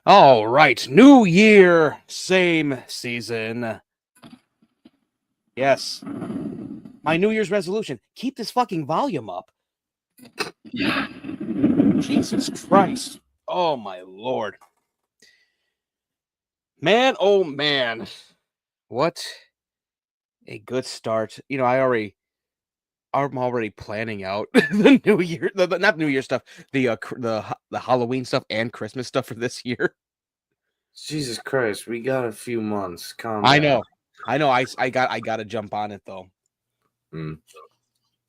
All right, new year, same season. Yes, my New Year's resolution: keep this fucking volume up. Jesus Christ! Oh my lord, man! Oh man, what a good start! I'm already planning out the New Year, not New Year stuff, the Halloween stuff and Christmas stuff for this year. Jesus Christ, we got a few months. Calm I down. know, I got to jump on it though. Hmm.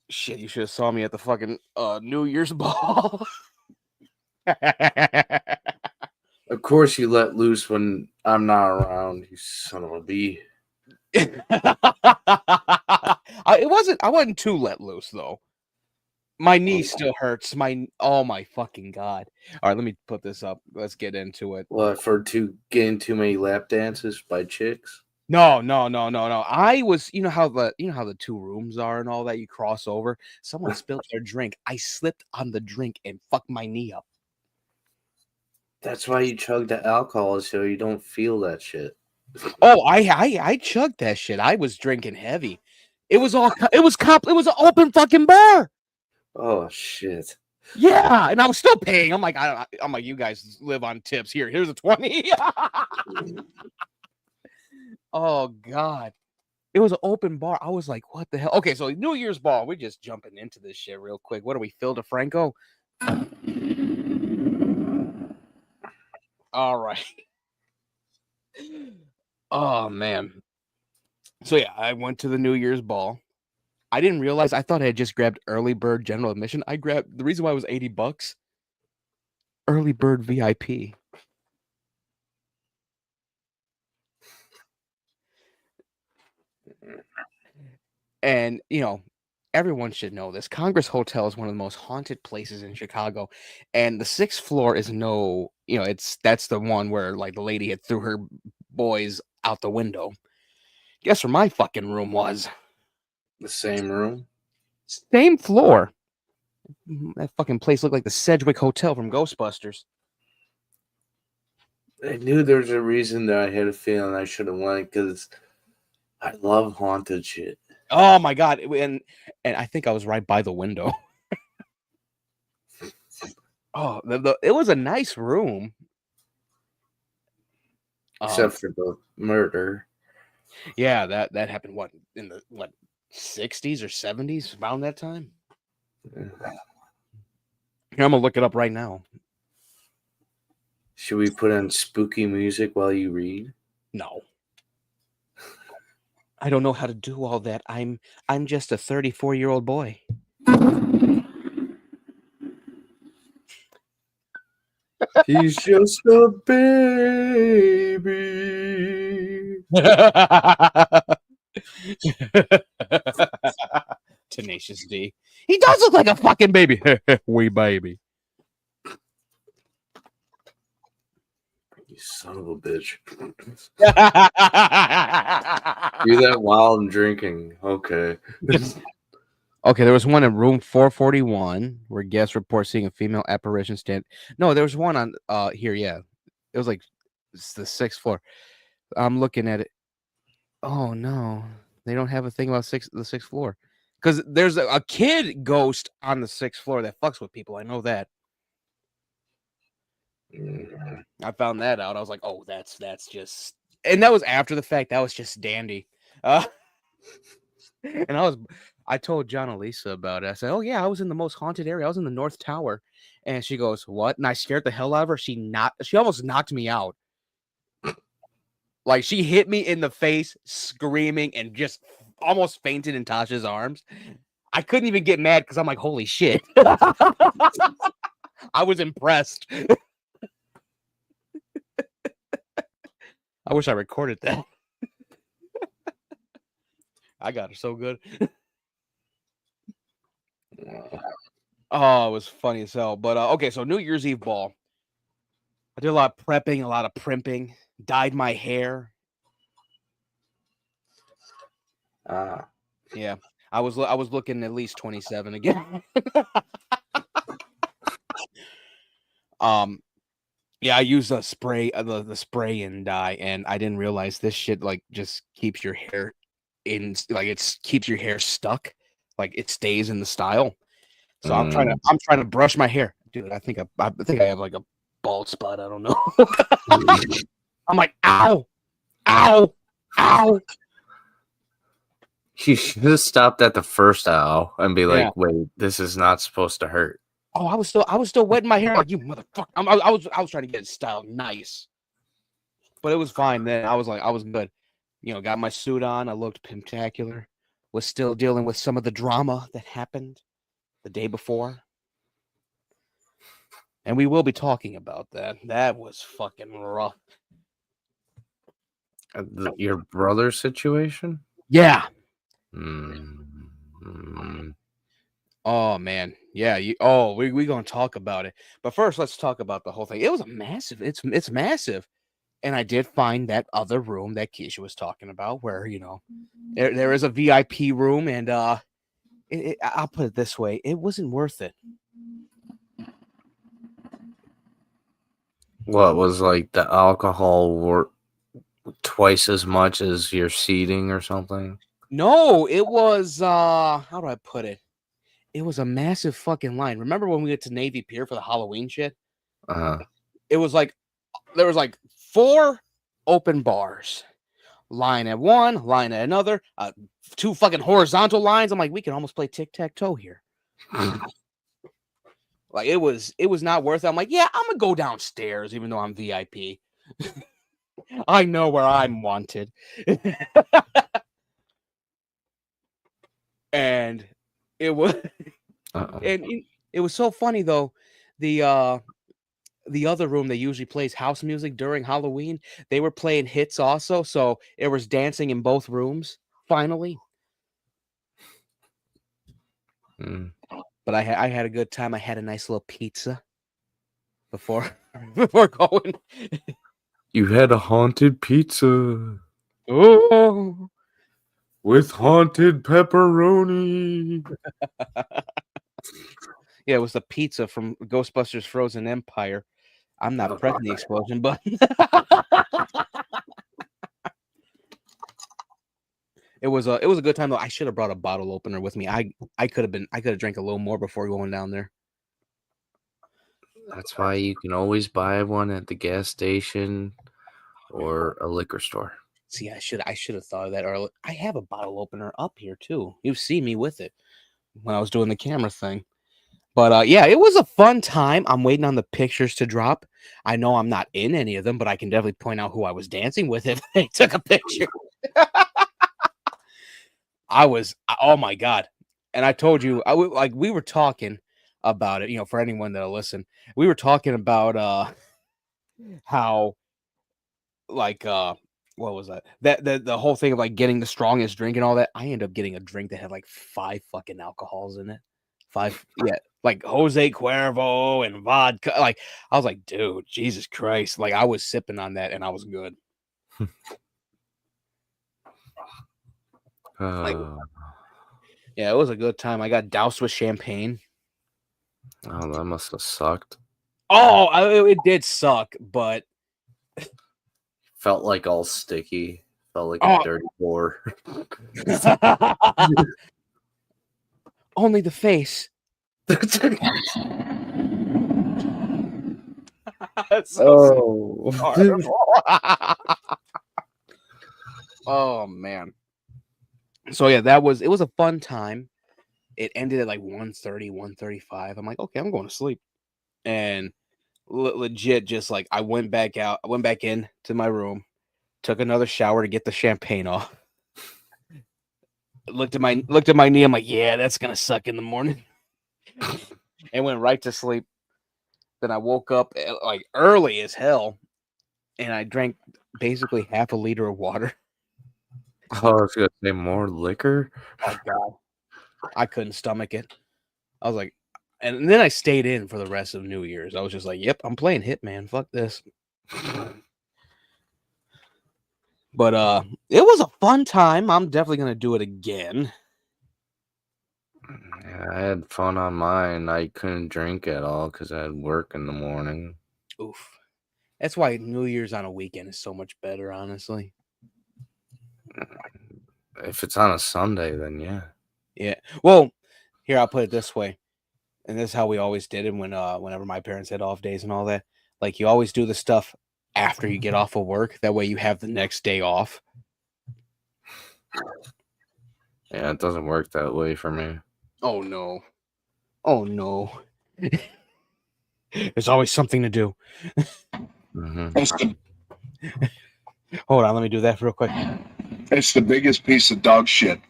Shit, you should have saw me at the fucking New Year's ball. Of course, you let loose when I'm not around, you son of a bee. I wasn't too let loose though. My knee still hurts. Oh my fucking god. All right, let me put this up. Let's get into it. What, for getting too many lap dances by chicks? No, no, no, no, no. I was, you know how the two rooms are and all that you cross over. Someone spilled their drink. I slipped on the drink and fucked my knee up. That's why you chug the alcohol so you don't feel that shit. Oh, I chugged that shit. I was drinking heavy. It was an open fucking bar. Oh shit. Yeah, and I was still paying. I'm like, you guys live on tips. Here's a 20. Oh god. It was an open bar. I was like, what the hell? Okay, so New Year's ball. We're just jumping into this shit real quick. What are we, Phil DeFranco? All right. Oh man. So yeah, I went to the New Year's ball. I didn't realize. I thought I had just grabbed early bird general admission. I grabbed the reason why it was $80. Early bird VIP. And everyone should know this. Congress Hotel is one of the most haunted places in Chicago, and the sixth floor is that's the one where like the lady had threw her boys out the window. Guess where my fucking room was? The same room? Same floor. That fucking place looked like the Sedgwick Hotel from Ghostbusters. I knew there was a reason that I had a feeling I should have went because I love haunted shit. Oh my god! And I think I was right by the window. Oh, it was a nice room. Except for the murder. Yeah, that happened in the 60s or 70s, around that time. Yeah. Here, I'm gonna look it up right now. Should we put on spooky music while you read? No. I don't know how to do all that. I'm just a 34-year-old boy. He's just a baby. Tenacious D. He does look like a fucking baby. Wee baby. You son of a bitch. Do that while I'm drinking. Okay. Okay, there was one in room 441 where guests report seeing a female apparition stand. No, there was one on here, yeah. It was like it's the sixth floor. I'm looking at it. Oh no. They don't have a thing about the sixth floor. Because there's a kid ghost on the sixth floor that fucks with people. I know that. I found that out. I was like, oh, that's just, and that was after the fact. That was just dandy. And I told John Elisa about it. I said, oh yeah, I was in the most haunted area. I was in the North Tower, and she goes, what? And I scared the hell out of her. She almost knocked me out. Like she hit me in the face, screaming, and just almost fainted in Tasha's arms. I couldn't even get mad because I'm like, holy shit. I was impressed. I wish I recorded that. I got her so good. Oh, it was funny as hell. But okay, so New Year's Eve ball. I did a lot of prepping, a lot of primping, dyed my hair. Yeah. I was looking at least 27 again. Yeah, I used a spray, the spray and dye, and I didn't realize this shit like just keeps your hair like keeps your hair stuck, like it stays in the style. So Mm. I'm trying to brush my hair, dude. I think I have like a bald spot. I don't know. I'm like, ow, ow, ow. You should have stopped at the first owl and be Yeah. like, "Wait, this is not supposed to hurt." Oh, I was still wetting my hair like you motherfucker. I was trying to get it styled nice, but it was fine then. I was good. You know, got my suit on. I looked spectacular. Was still dealing with some of the drama that happened the day before, and we will be talking about that. That was fucking rough. Your brother's situation? Yeah. Mm. Oh man. Yeah. We gonna talk about it. But first, let's talk about the whole thing. It was a massive. It's massive. And I did find that other room that Keisha was talking about, where there is a VIP room, and I'll put it this way: it wasn't worth it. What was like the alcohol twice as much as your seating or something? No, it was how do I put it? It was a massive fucking line. Remember when we went to Navy Pier for the Halloween shit? Uh, It was like there was like 4 open bars. Line at one, line at another, 2 fucking horizontal lines. I'm like, we can almost play tic-tac-toe here. Like it was not worth it. I'm like, yeah, I'm gonna go downstairs, even though I'm VIP. I know where I'm wanted. And it was and it was so funny though. The other room that usually plays house music during Halloween, they were playing hits also, so it was dancing in both rooms finally. Mm. But I had a good time. I had a nice little pizza before before going. You had a haunted pizza Oh. with haunted pepperoni. Yeah, it was the pizza from Ghostbusters Frozen Empire. I'm not Oh, pressing the explosion button. It was a good time though. I should have brought a bottle opener with me. I could have drank a little more before going down there. that's why you can always buy one at the gas station or a liquor store. See, I should have thought of that earlier. I have a bottle opener up here too. You've seen me with it when I was doing the camera thing. But yeah, it was a fun time. I'm waiting on the pictures to drop. I know I'm not in any of them, but I can definitely point out who I was dancing with if they took a picture. Oh my god. And I told you like we were talking about it, for anyone that'll listen. We were talking about how like what was that? The whole thing of like getting the strongest drink and all that. I ended up getting a drink that had like 5 fucking alcohols in it. 5, yeah, like Jose Cuervo and vodka. Like I was like, dude, Jesus Christ. Like I was sipping on that and I was good. Like Uh, yeah, it was a good time. I got doused with champagne. oh, that must have sucked. Oh, it did suck, but Felt like all sticky. Felt like a oh, dirty whore. only the face. So Oh. horrible. Oh man. So yeah, it was a fun time. It ended at like 1:30, 1:35. I'm like, okay, I'm going to sleep. And legit just like I went back out, I went back in to my room, took another shower to get the champagne off. Looked at my knee. I'm like, yeah, that's gonna suck in the morning. And went right to sleep. Then I woke up like early as hell, and I drank basically half a liter of water. Oh, I was gonna say more liquor. Oh god, I couldn't stomach it. I was like, and then I stayed in for the rest of New Year's. I was just like, yep, I'm playing Hitman. Fuck this. But it was a fun time. I'm definitely gonna do it again. Yeah, I had fun on mine. I couldn't drink at all because I had work in the morning. Oof. That's why New Year's on a weekend is so much better, honestly. If it's on a Sunday, then yeah. Yeah. Well, here I'll put it this way, and this is how we always did it whenever my parents had off days and all that. Like you always do the stuff after you get off of work. That way you have the next day off. Yeah, it doesn't work that way for me. Oh no. Oh no. There's always something to do. Mm-hmm. Hold on, let me do that real quick. It's the biggest piece of dog shit.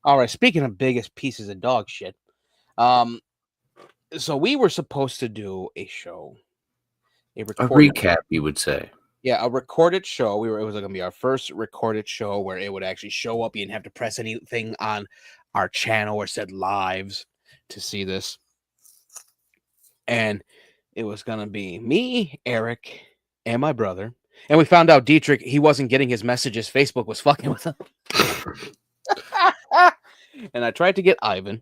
All right, speaking of biggest pieces of dog shit, so we were supposed to do a show, A recorded, recap, you would say. yeah, a recorded show. It was going to be our first recorded show where it would actually show up. You didn't have to press anything on our channel or said lives to see this, and it was going to be me, Eric, and my brother. And we found out Dietrich, he wasn't getting his messages. Facebook was fucking with him. And I tried to get Ivan.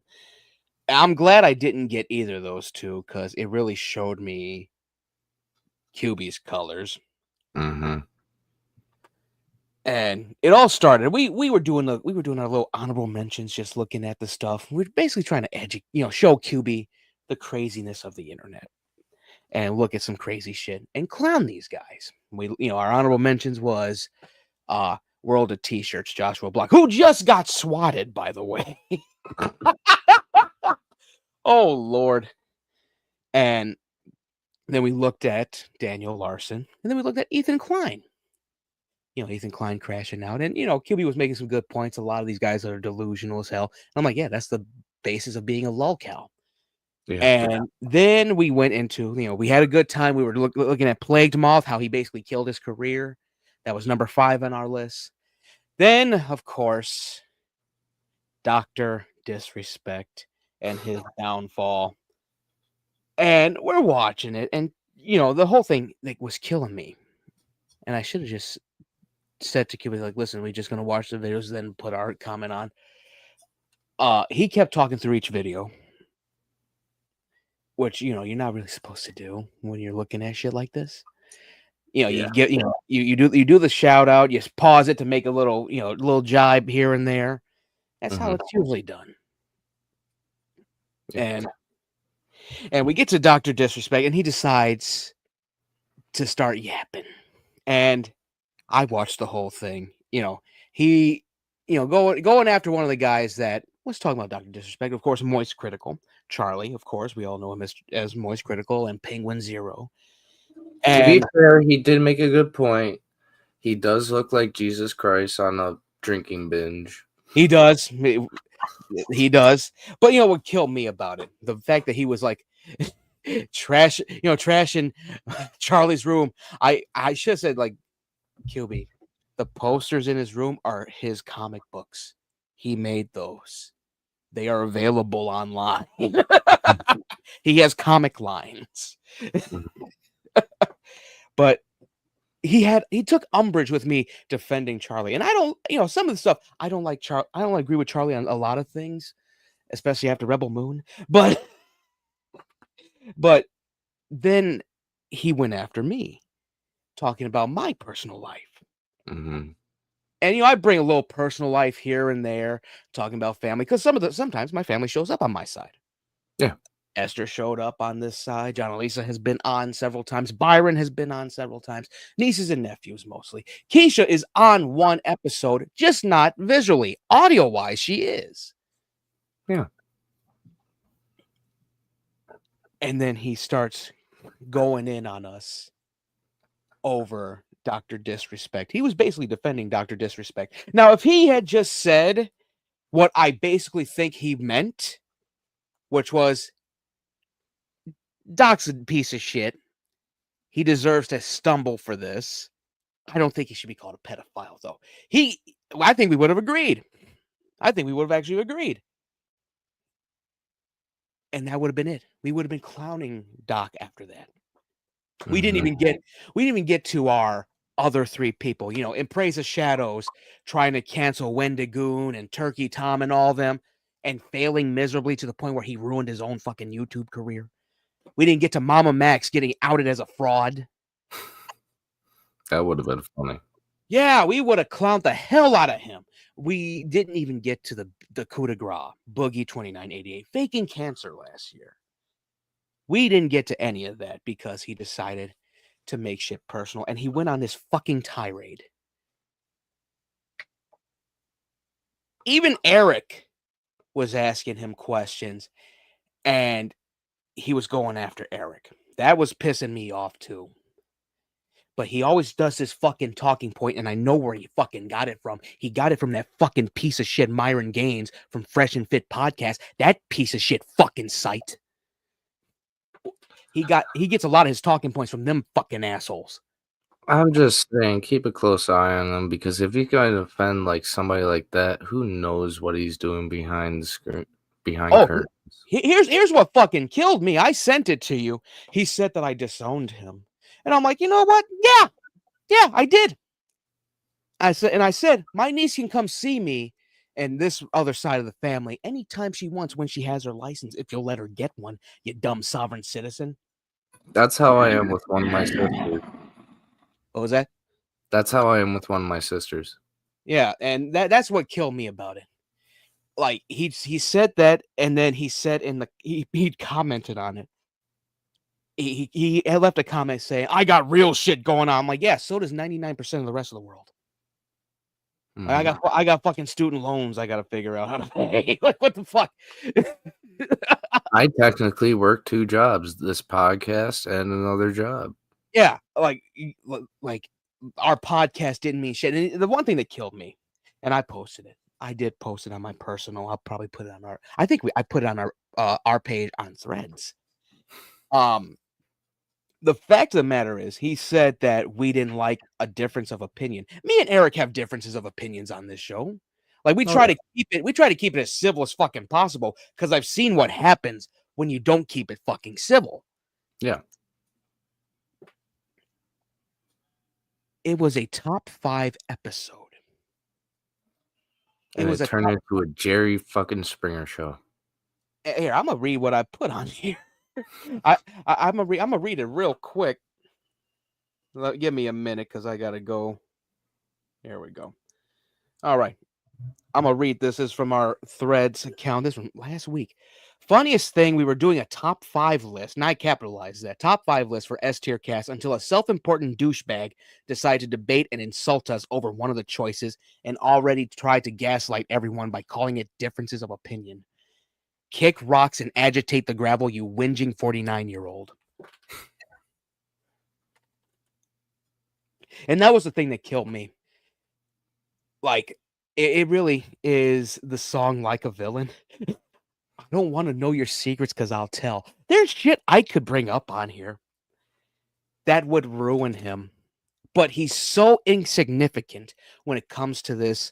I'm glad I didn't get either of those two because it really showed me QB's colors. Mm-hmm. And it all started. We were doing our little honorable mentions, just looking at the stuff. We're basically trying to show QB the craziness of the internet and look at some crazy shit and clown these guys. Our honorable mentions was World of T-shirts, Joshua Block, who just got swatted, by the way. Oh Lord. And then we looked at Daniel Larson, and then we looked at Ethan Klein. Ethan Klein crashing out, and QB was making some good points. A lot of these guys are delusional as hell. And I'm like, yeah, that's the basis of being a lolcow. Yeah. And then we went into, we had a good time. We were looking at Plagued Moth, how he basically killed his career. That was number 5 on our list. Then, of course, Dr. Disrespect and his downfall. And we're watching it, and the whole thing was killing me. And I should have just said to QB, like, listen, we're just gonna watch the videos, then put our comment on. He kept talking through each video, which you're not really supposed to do when you're looking at shit like this. You get you do the shout out, you pause it to make a little little jibe here and there. That's how it's usually done. Yeah. And we get to Dr. Disrespect, and he decides to start yapping. And I watched the whole thing. He going after one of the guys that was talking about Dr. Disrespect. Of course, Moist Critical. Charlie, of course, we all know him as Moist Critical, and Penguin Zero. To be fair, he did make a good point. He does look like Jesus Christ on a drinking binge. He does. He does. But what killed me about it? The fact that he was like trashing Charlie's room. I should have said, like, QB, the posters in his room are his comic books. He made those. They are available online. He has comic lines. But he took umbrage with me defending Charlie. And I don't, some of the stuff, I don't like I don't agree with Charlie on a lot of things, especially after Rebel Moon. But then he went after me, talking about my personal life. Mm-hmm. And I bring a little personal life here and there, talking about family, because sometimes my family shows up on my side. Yeah. Esther showed up on this side. John Elisa has been on several times. Byron has been on several times. Nieces and nephews mostly. Keisha is on one episode, just not visually. Audio-wise, she is. Yeah. And then he starts going in on us over Dr. Disrespect. He was basically defending Dr. Disrespect. Now, if he had just said what I basically think he meant, which was, Doc's a piece of shit, he deserves to stumble for this, I don't think he should be called a pedophile, though. I think we would have agreed. I think we would have actually agreed. And that would have been it. We would have been clowning Doc after that. We didn't even get to our other 3 people, in Praise of Shadows, trying to cancel Wendigoon and Turkey Tom and all them, and failing miserably to the point where he ruined his own fucking YouTube career. We didn't get to Mama Max getting outed as a fraud. That would have been funny. Yeah, we would have clowned the hell out of him. We didn't even get to the coup de grace, Boogie 2988, faking cancer last year. We didn't get to any of that because he decided to make shit personal, and he went on this fucking tirade. Even Eric was asking him questions, and he was going after Eric. That was pissing me off too. But he always does this fucking talking point, and I know where he fucking got it from. He got it from that fucking piece of shit Myron Gaines from Fresh and Fit Podcast. That piece of shit fucking site. He gets a lot of his talking points from them fucking assholes. I'm just saying, keep a close eye on him, because if he's going to offend like somebody like that, who knows what he's doing behind the screen, behind curtains. Here's what fucking killed me. I sent it to you. He said that I disowned him. And I'm like, you know what? Yeah, I did. I said, my niece can come see me and this other side of the family anytime she wants when she has her license, if you'll let her get one, you dumb sovereign citizen. That's how I am with one of my sisters. What was that? That's how I am with one of my sisters. Yeah, and that's what killed me about it. Like he said that, and then he said he commented on it. He left a comment saying, "I got real shit going on." I'm like, yeah, so does 99% of the rest of the world. Mm-hmm. I got fucking student loans I got to figure out how to pay. Like, what the fuck? I technically work 2 jobs, this podcast and another job. Yeah, like our podcast didn't mean shit. And the one thing that killed me, and I posted it. I did post it on my personal. I'll probably put it on our. I think I put it on our page on Threads. The fact of the matter is, he said that we didn't like a difference of opinion. Me and Eric have differences of opinions on this show. Like we try to keep it as civil as fucking possible because I've seen what happens when you don't keep it fucking civil. Yeah. It was a top 5 episode. And it turned into a Jerry fucking Springer show. Here, I'm gonna read what I put on here. I'm gonna read it real quick. Give me a minute because I gotta go. Here we go. All right. I'm gonna read this. This is from our Threads account. This is from last week. Funniest thing, we were doing a top 5 list, and I capitalized that top 5 list for S-TierCast until a self-important douchebag decided to debate and insult us over one of the choices and already tried to gaslight everyone by calling it differences of opinion. Kick rocks and agitate the gravel, you whinging 49-year-old. And that was the thing that killed me. Like, it really is the song Like a Villain. I don't want to know your secrets because I'll tell. There's shit I could bring up on here that would ruin him. But he's so insignificant when it comes to this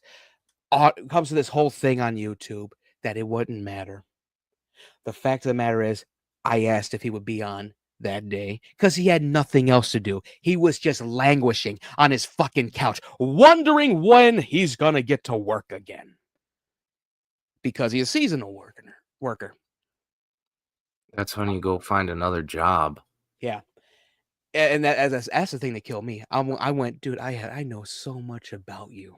whole thing on YouTube that it wouldn't matter. The fact of the matter is, I asked if he would be on that day because he had nothing else to do. He was just languishing on his fucking couch, wondering when he's gonna get to work again. Because he's a seasonal worker. That's when you go find another job. Yeah. And that's the thing that killed me. I went, dude, I know so much about you.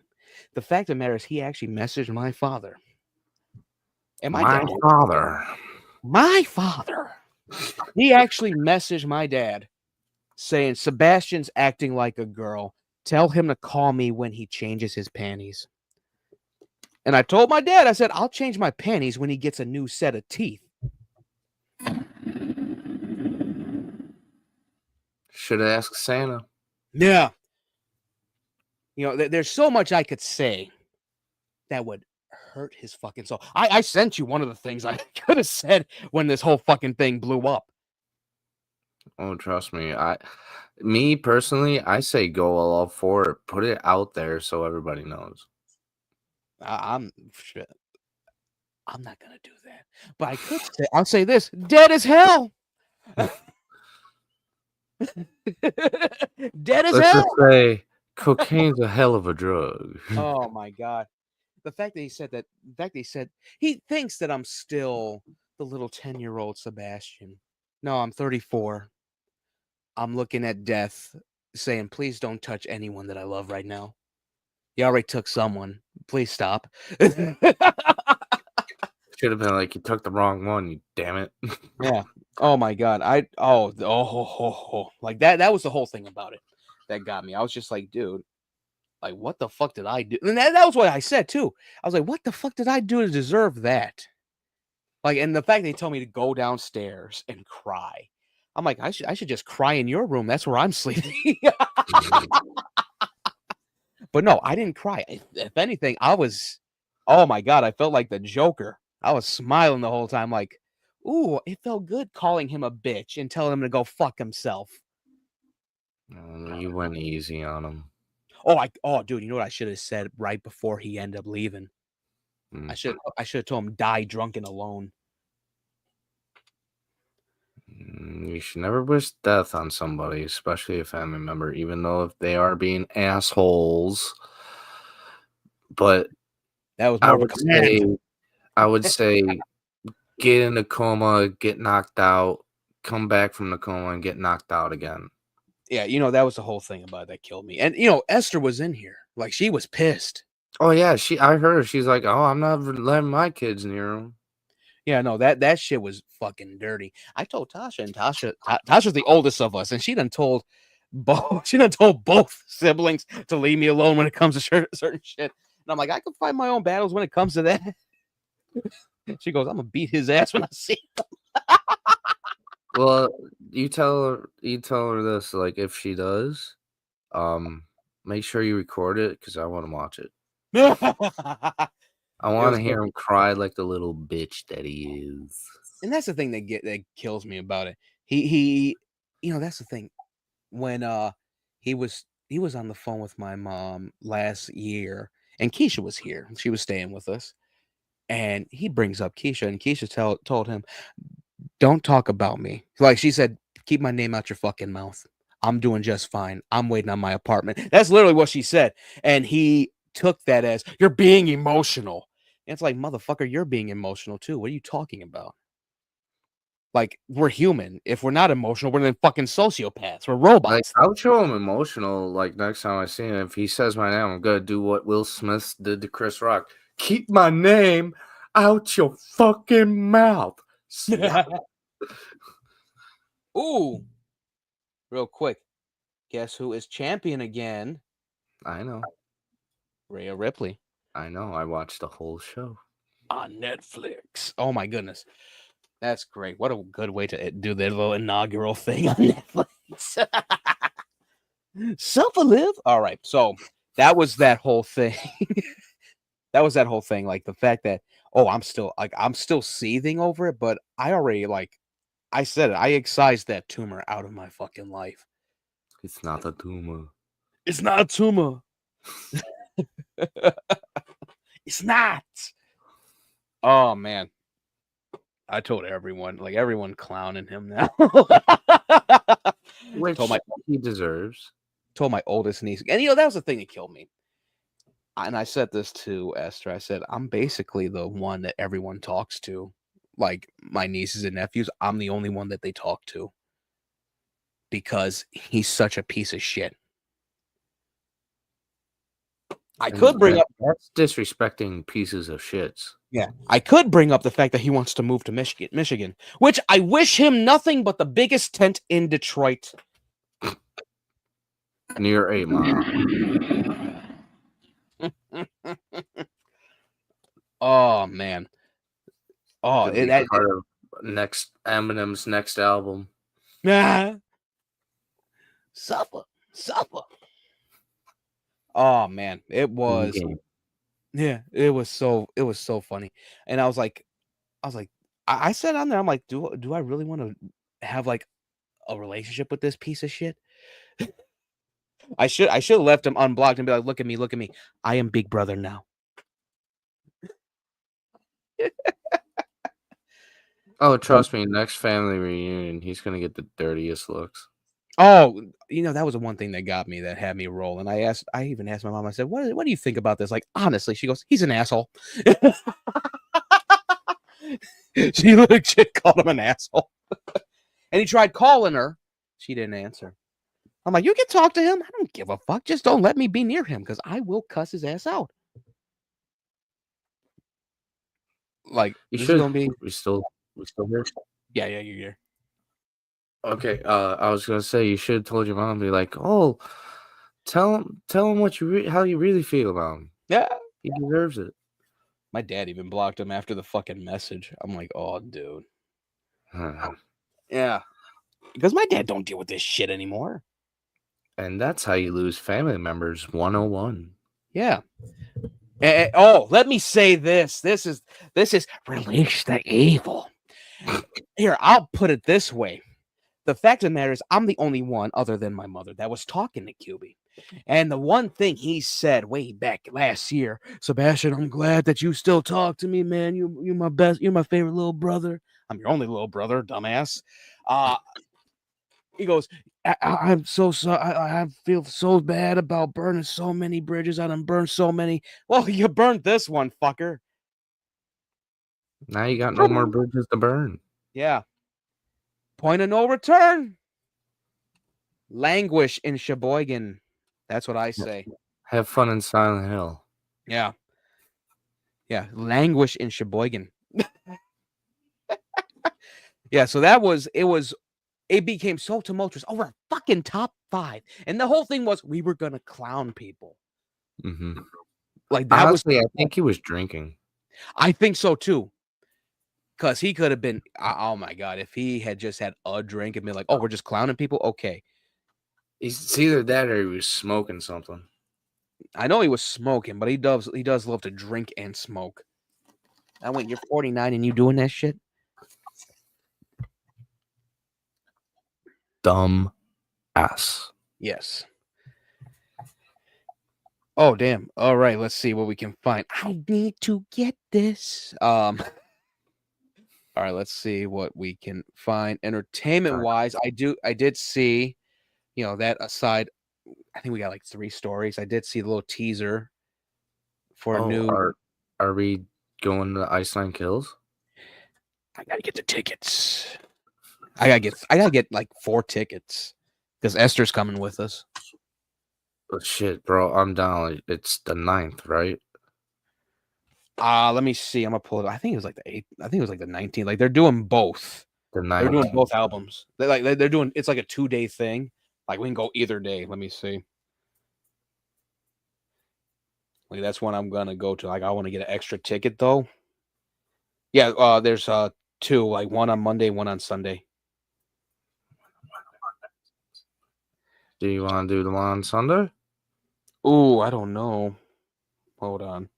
The fact of the matter is, he actually messaged my father. And my dad. My father. He actually messaged my dad saying, Sebastian's acting like a girl. Tell him to call me when he changes his panties. And I told my dad, I said, I'll change my panties when he gets a new set of teeth. Should have asked Santa. Yeah. You know, there's so much I could say that would hurt his fucking soul. I sent you one of the things I could have said when this whole fucking thing blew up. Oh, trust me. Me personally, I say go all for it. Put it out there so everybody knows. I'm not gonna do that. But I could say, I'll say this: dead as hell. Dead as Let's hell. just say cocaine's a hell of a drug. Oh my god. The fact that he said he thinks that I'm still the little 10-year-old Sebastian. No, I'm 34. I'm looking at death, saying, please don't touch anyone that I love right now. You already took someone. Please stop. Should have been like, you took the wrong one, you damn it. Yeah. Oh my God. Like that was the whole thing about it that got me. I was just like, dude, like what the fuck did I do? And that was what I said too. I was like, what the fuck did I do to deserve that? Like, and the fact they told me to go downstairs and cry. I'm like, I should just cry in your room. That's where I'm sleeping. But no, I didn't cry. If anything, oh my God, I felt like the Joker. I was smiling the whole time, like, ooh, it felt good calling him a bitch and telling him to go fuck himself. You went easy on him. Oh, dude, you know what I should have said right before he ended up leaving? I should have told him die drunk and alone. You should never wish death on somebody, especially a family member, even though if they are being assholes. But that was more of a command. I would say get in a coma, get knocked out, come back from the coma and get knocked out again. Yeah, that was the whole thing about it that killed me. And Esther was in here. Like she was pissed. Oh yeah, I heard her. She's like, "Oh, I'm not letting my kids near him." Yeah, no, that shit was fucking dirty. I told Tasha, and Tasha's the oldest of us, and she done told both siblings to leave me alone when it comes to certain shit. And I'm like, I can fight my own battles when it comes to that. She goes, I'm gonna beat his ass when I see him. Well, you tell her this, like if she does, make sure you record it because I want to watch it. I want to hear him cry like the little bitch that he is. And that's the thing that kills me about it. He that's the thing. When he was on the phone with my mom last year, and Keisha was here. She was staying with us. And he brings up Keisha, and Keisha told him, don't talk about me. Like she said, keep my name out your fucking mouth. I'm doing just fine. I'm waiting on my apartment. That's literally what she said. And he took that as, you're being emotional. And it's like, motherfucker, you're being emotional too. What are you talking about? Like, we're human. If we're not emotional, we're then fucking sociopaths. We're robots. Like, I'll show him emotional, like, next time I see him. If he says my name, I'm going to do what Will Smith did to Chris Rock. Keep my name out your fucking mouth. Ooh. Real quick. Guess who is champion again? I know. Rhea Ripley. I know. I watched the whole show. On Netflix. Oh, my goodness. That's great. What a good way to do their little inaugural thing on Netflix. Self-live. All right. So that was that whole thing. Like the fact that, I'm still seething over it, but I already, like I said it, I excised that tumor out of my fucking life. It's not a tumor. It's not a tumor. It's not. Oh man. I told everyone clowning him now. Which he deserves. Told my oldest niece. And that was the thing that killed me. And I said this to Esther. I said, I'm basically the one that everyone talks to. Like my nieces and nephews, I'm the only one that they talk to. Because he's such a piece of shit. I could bring up... That's disrespecting pieces of shits. Yeah, I could bring up the fact that he wants to move to Michigan, which I wish him nothing but the biggest tent in Detroit. Near 8 Mile. Oh, man. Oh, part of Eminem's next album. Supper. Oh man, it was. Yeah, it was so funny, and I was like, I said on there, I'm like, do I really want to have like a relationship with this piece of shit? I should have left him unblocked and be like, look at me, I am Big Brother now. Oh, trust me, next family reunion, he's gonna get the dirtiest looks. Oh, that was the one thing that got me, that had me roll. And I even asked my mom, I said, what do you think about this? Like, honestly, she goes, he's an asshole. She legit called him an asshole. And he tried calling her. She didn't answer. I'm like, you can talk to him. I don't give a fuck. Just don't let me be near him because I will cuss his ass out. Like, You this is should. gonna be. We still here. Yeah, you're here. Okay. I was gonna say you should have told your mom, be like, oh, tell him what how you really feel about him. Yeah. He deserves it. My dad even blocked him after the fucking message. I'm like, oh, dude. Yeah. Because my dad don't deal with this shit anymore. And that's how you lose family members 101. Yeah. Oh, let me say this. This is release the evil. Here, I'll put it this way. The fact of the matter is, I'm the only one other than my mother that was talking to QB. And the one thing he said way back last year, Sebastian, I'm glad that you still talk to me, man. You're my best. You're my favorite little brother. I'm your only little brother, dumbass. He goes, I'm so sorry. I feel so bad about burning so many bridges. I done burned so many. Well, you burned this one, fucker. Now you got no more bridges to burn. Yeah. Point of no return. Languish in Sheboygan. That's what I say. Have fun in Silent Hill. Yeah. Yeah. Languish in Sheboygan. Yeah. So it became so tumultuous over a fucking top 5. And the whole thing was we were going to clown people. Mm-hmm. Like that Honestly, I think he was drinking. I think so too. Because he could have been, oh my God, if he had just had a drink and been like, oh, we're just clowning people. Okay. It's either that or he was smoking something. I know he was smoking, but he does love to drink and smoke. Now, wait, you're 49 and you doing that shit? Dumb ass. Yes. Oh, damn. All right, let's see what we can find. I need to get this. All right, let's see what we can find. Entertainment-wise, I did see, that aside, I think we got like 3 stories. I did see the little teaser for a new. Are we going to Iceland Kills? I gotta get the tickets. I gotta get like 4 tickets because Esther's coming with us. Oh, shit, bro, I'm down. It's the 9th, right? Let me see. I'm gonna pull it. I think it was like the 8th. I think it was like the 19th. Like they're doing both. The They're 9th. doing both albums. They're doing. It's like a 2-day thing. Like we can go either day. Let me see. Like that's one I'm gonna go to. Like I want to get an extra ticket though. Yeah. There's 2. Like one on Monday, one on Sunday. Do you want to do the one on Sunday? Ooh, I don't know. Hold on.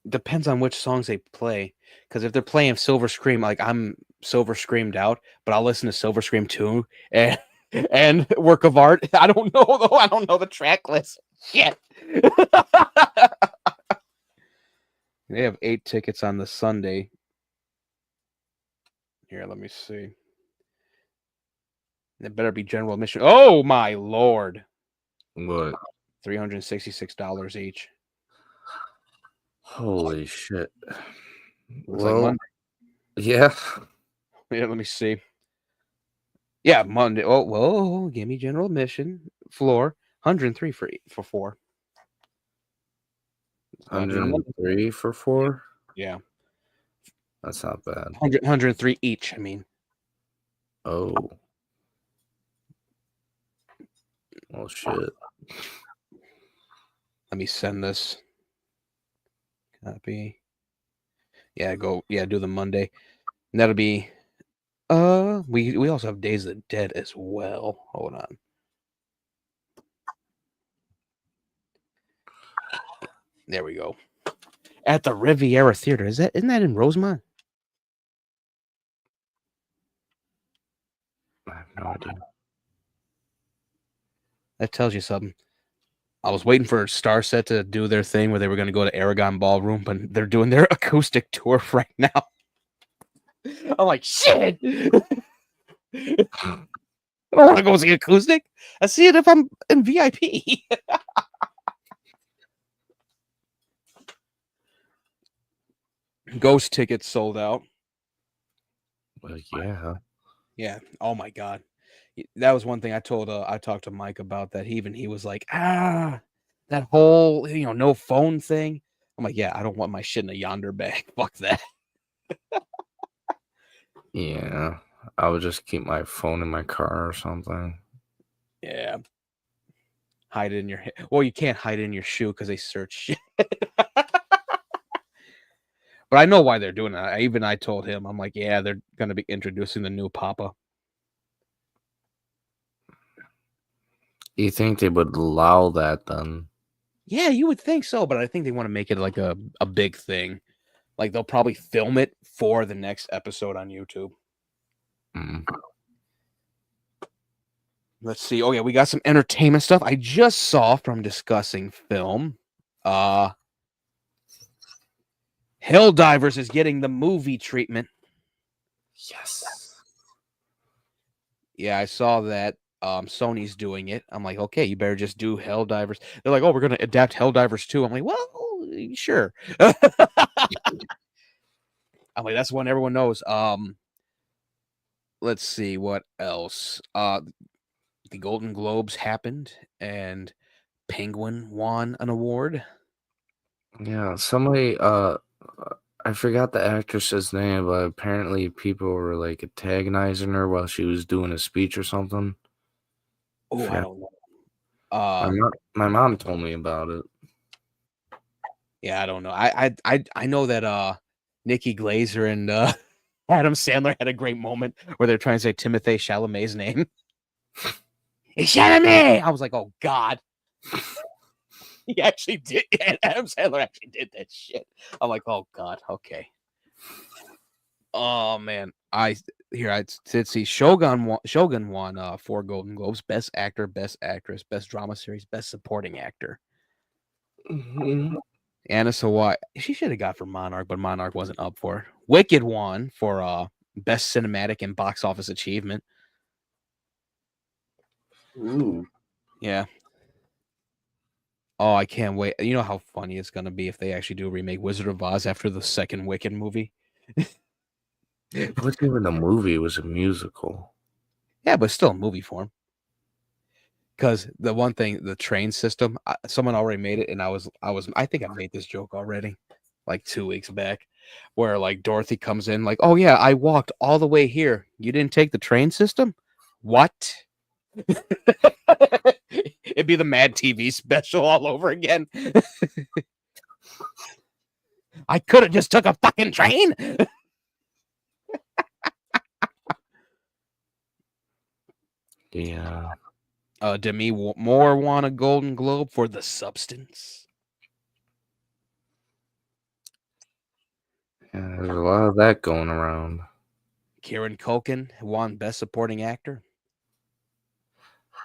Depends on which songs they play. Because if they're playing Silver Scream, like I'm Silver Screamed out, but I'll listen to Silver Scream 2 and Work of Art. I don't know though. I don't know the track list. Shit. They have 8 tickets on the Sunday. Here, let me see. It better be general admission. Oh my lord. What? $366 each. Holy shit. Looks like Monday. Yeah. Yeah, let me see. Yeah, Monday. Oh, whoa, give me general admission. Floor. 103 for 4. 103 for 4? Yeah. That's not bad. 103 each, I mean. Oh. Well, shit. Let me send this. Copy. Yeah, do the Monday. And that'll be we also have Days of the Dead as well. Hold on. There we go. At the Riviera Theater. Isn't that in Rosemont? I have no idea. That tells you something. I was waiting for Star Set to do their thing where they were going to go to Aragon Ballroom, but they're doing their acoustic tour right now. I'm like, shit. I don't want to go see acoustic. I see it if I'm in VIP. Ghost tickets sold out. Well, yeah. Yeah. Oh my god. That was one thing I talked to Mike about that. He was like, that whole no phone thing. I'm like, yeah, I don't want my shit in a yonder bag. Fuck that. Yeah, I would just keep my phone in my car or something. Yeah. Hide it in your well, you can't hide it in your shoe because they search shit. But I know why they're doing it. I told him, I'm like, yeah, they're gonna be introducing the new Papa. You think they would allow that then? Yeah, you would think so, but I think they want to make it like a big thing. Like they'll probably film it for the next episode on YouTube. Mm. Let's see. Oh yeah, we got some entertainment stuff. I just saw from discussing film. Helldivers is getting the movie treatment. Yes. Yeah, I saw that. Sony's doing it. I'm like, okay, you better just do Helldivers. They're like, oh, we're gonna adapt Helldivers too. I'm like, well, sure. I'm like, that's one everyone knows. Let's see what else. The Golden Globes happened, and Penguin won an award. Yeah, somebody I forgot the actress's name, but apparently people were like antagonizing her while she was doing a speech or something. Oh, I Forgot. don't know. My mom told me about it. Yeah, I don't know. I know that Nikki Glazer and Adam Sandler had a great moment where they're trying to say Timothée Chalamet's name. It's Chalamet. I was like, oh god. He actually did. Adam Sandler actually did that shit. I'm like, oh god, okay. Oh man, I did see Shogun won 4 Golden Globes: Best Actor, Best Actress, Best Drama Series, Best Supporting Actor. Mm-hmm. Anna Sawai, she should have got for Monarch, but Monarch wasn't up for it. Wicked won for Best Cinematic and Box Office Achievement. Ooh. Yeah. Oh, I can't wait. You know how funny it's gonna be if they actually do remake Wizard of Oz after the second Wicked movie. It wasn't even a movie, it was a musical. Yeah, but still in movie form. Because the one thing, the train system, someone already made it, and I think I made this joke already, like 2 weeks back, where like Dorothy comes in, like, "Oh yeah, I walked all the way here. You didn't take the train system? What?" It'd be the Mad TV special all over again. I could have just took a fucking train. Yeah. Demi Moore won a Golden Globe for The Substance. Yeah, there's a lot of that going around. Kieran Culkin won Best Supporting Actor.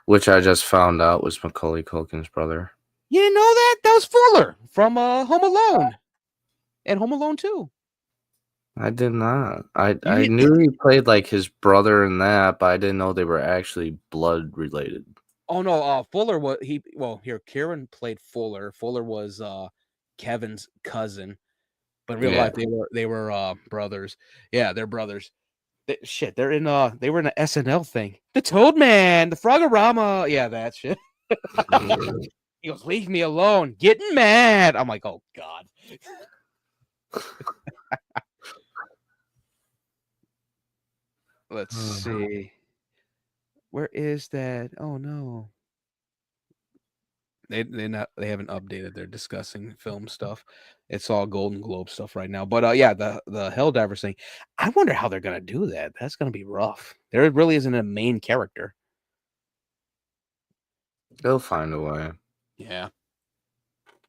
Which I just found out was Macaulay Culkin's brother. You didn't know that? That was Fuller from Home Alone and Home Alone 2. I did not. I You knew he played like his brother in that, but I didn't know they were actually blood related. Oh no, Fuller was here. Kieran played Fuller. Fuller was Kevin's cousin, but in real life they were brothers. Yeah, they're brothers. They're in they were in an SNL thing. The Toad Man, the Frogorama. Yeah, that shit. He goes, "Leave me alone." Getting mad. I'm like, oh god. Let's see. Where is that? Oh no. They haven't updated their discussing film stuff. It's all Golden Globe stuff right now. But yeah, the Helldivers thing. I wonder how they're gonna do that. That's gonna be rough. There really isn't a main character. They'll find a way. Yeah.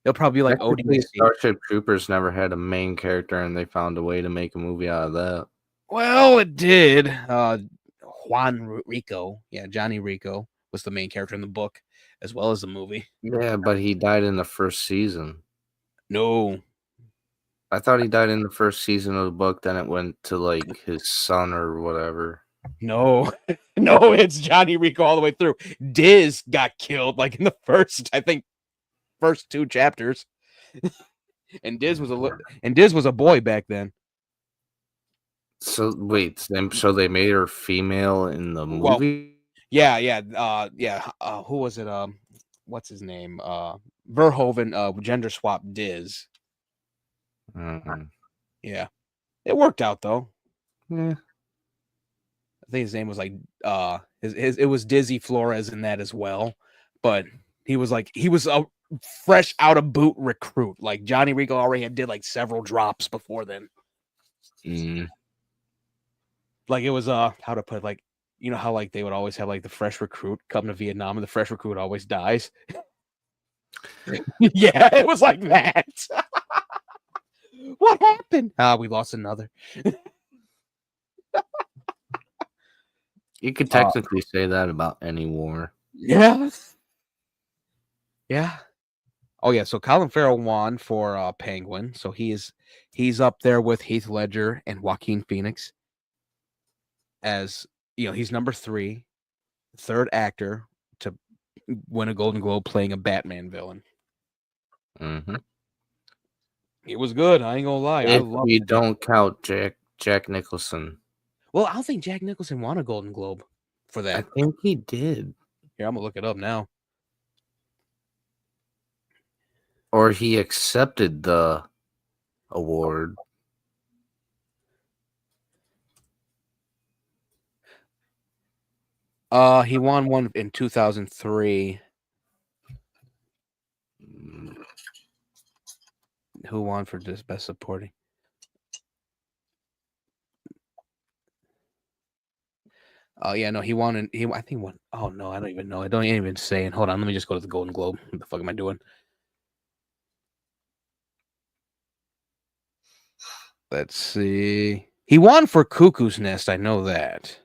They'll probably be like Technically, ODC. Starship Troopers never had a main character, and they found a way to make a movie out of that. Well, it did. Juan Rico. Yeah, Johnny Rico was the main character in the book as well as the movie. Yeah, but he died in the first season. No. I thought he died in the first season of the book, then it went to like his son or whatever. No. No, it's Johnny Rico all the way through. Diz got killed like in the first 2 chapters. And Diz was a boy back then. So wait, so they made her female in the Well, movie? yeah. Who was it? What's his name? Verhoeven. Gender swap Diz. Mm, Yeah, it worked out though. yeah. I think his name was like his it was Dizzy Flores in that as well, but he was a fresh out of boot recruit. Like Johnny Rico already did like several drops before then. Mm. Like it was how to put it, like you know how like they would always have like the fresh recruit come to Vietnam and the fresh recruit always dies. Yeah, it was like that. What happened? We lost another. You could technically say that about any war. Yeah. Yeah. Oh yeah, so Colin Farrell won for Penguin, so he's up there with Heath Ledger and Joaquin Phoenix as he's number 3, third actor to win a Golden Globe playing a Batman villain. Mm-hmm. It was good. I ain't gonna lie. I If love we it. don't count Jack Nicholson, Well, I don't think Jack Nicholson won a Golden Globe for I that. think he did, Here, I'm gonna look it up now. or he accepted the award. He won one in 2003. Who won for this best supporting? Oh yeah, no, he won and I think won. Oh no, I don't even know. I don't even say it. Hold on, let me just go to the Golden Globe. What the fuck am I doing? Let's see. He won for Cuckoo's Nest. I know that.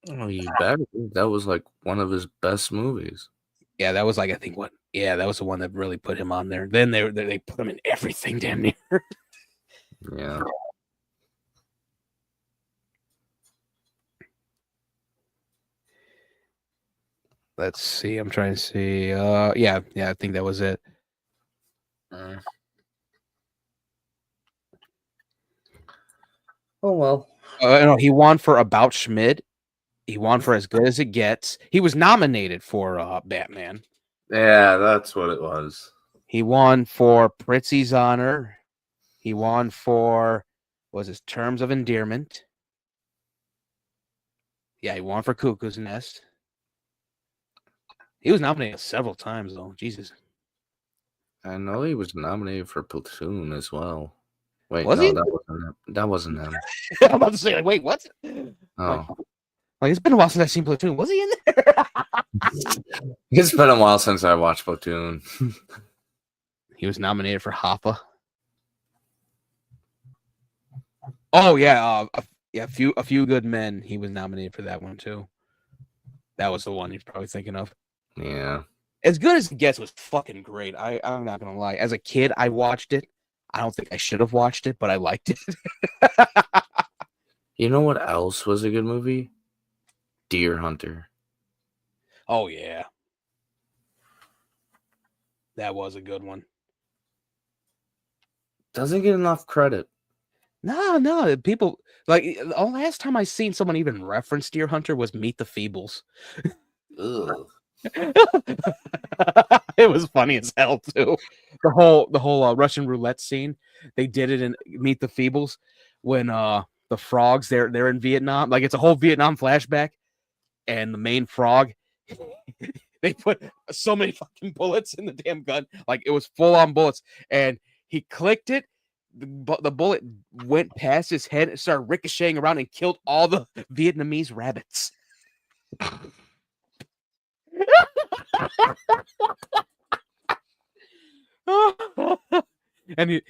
Oh, you better. That was like one of his best movies. Yeah, that was like I think what. Yeah, that was the one that really put him on there. Then they put him in everything damn near. Yeah. Let's see. I'm trying to see. Yeah, I think that was it. Oh well. No, he won for About Schmidt. He won for As Good as It Gets. He was nominated for Batman. Yeah, that's what it was. He won for Pritzi's Honor. He won for was his Terms of Endearment. Yeah, he won for Cuckoo's Nest. He was nominated several times though. Jesus. I know he was nominated for Platoon as well. Wait, Was no, he? that wasn't him. I'm about to say, like, wait, what? Oh, Like it's been a while since I've seen Platoon. Was he in there? it's been a while since I watched Platoon. He was nominated for Hoffa. Oh yeah, a few good men. He was nominated for that one too. That was the one you're probably thinking of. Yeah. As Good as It Gets was fucking great. I'm not gonna lie. As a kid, I watched it. I don't think I should have watched it, but I liked it. You know what else was a good movie? Deer Hunter. Oh yeah, that was a good one. Doesn't get enough credit. No, people like the last time I seen someone even reference Deer Hunter was Meet the Feebles. Ugh. It was funny as hell too. The whole Russian roulette scene. They did it in Meet the Feebles when the frogs they're in Vietnam. Like it's a whole Vietnam flashback, and the main frog they put so many fucking bullets in the damn gun. Like it was full on bullets, and he clicked it. The bullet went past his head and started ricocheting around and killed all the Vietnamese rabbits. and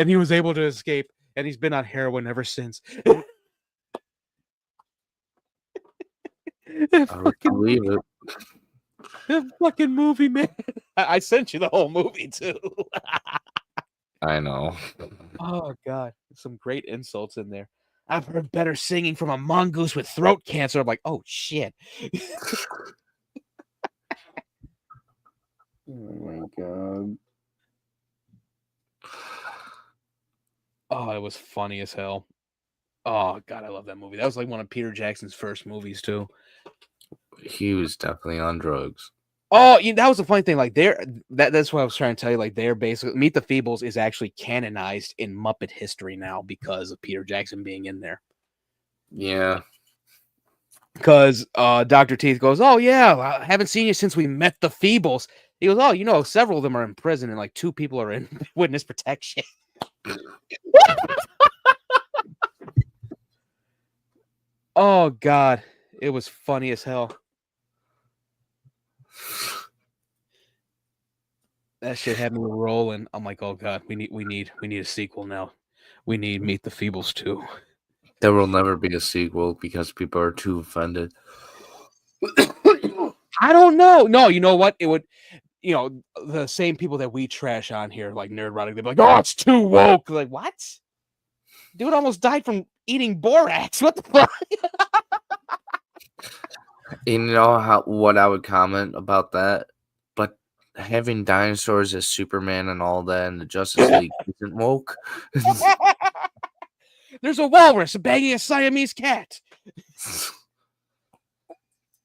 he was able to escape, and he's been on heroin ever since. I would believe it. That fucking movie, man. I sent you the whole movie too. I know. Oh god, some great insults in there. I've heard better singing from a mongoose with throat cancer. I'm like, oh shit. Oh my god. Oh, it was funny as hell. Oh god, I love that movie. That was like one of Peter Jackson's first movies too. He was definitely on drugs. Oh, that was the funny thing. Like that's what I was trying to tell you. Like they're basically Meet the Feebles is actually canonized in Muppet history now because of Peter Jackson being in there. Yeah. Because Dr. Teeth goes, "Oh yeah, I haven't seen you since we met the Feebles." He goes, "Oh, several of them are in prison, and like 2 people are in witness protection." Oh god, it was funny as hell. That shit had me rolling. I'm like, "Oh god, we need a sequel now. We need Meet the Feebles 2." There will never be a sequel because people are too offended. I don't know. No, you know what? It would, the same people that we trash on here, like Nerdrotic, they'd be like, "Oh, it's too woke." Like, what? Dude almost died from eating borax. What the fuck? You know what I would comment about that? But having dinosaurs as Superman and all that in the Justice League isn't woke. There's a walrus banging a Siamese cat.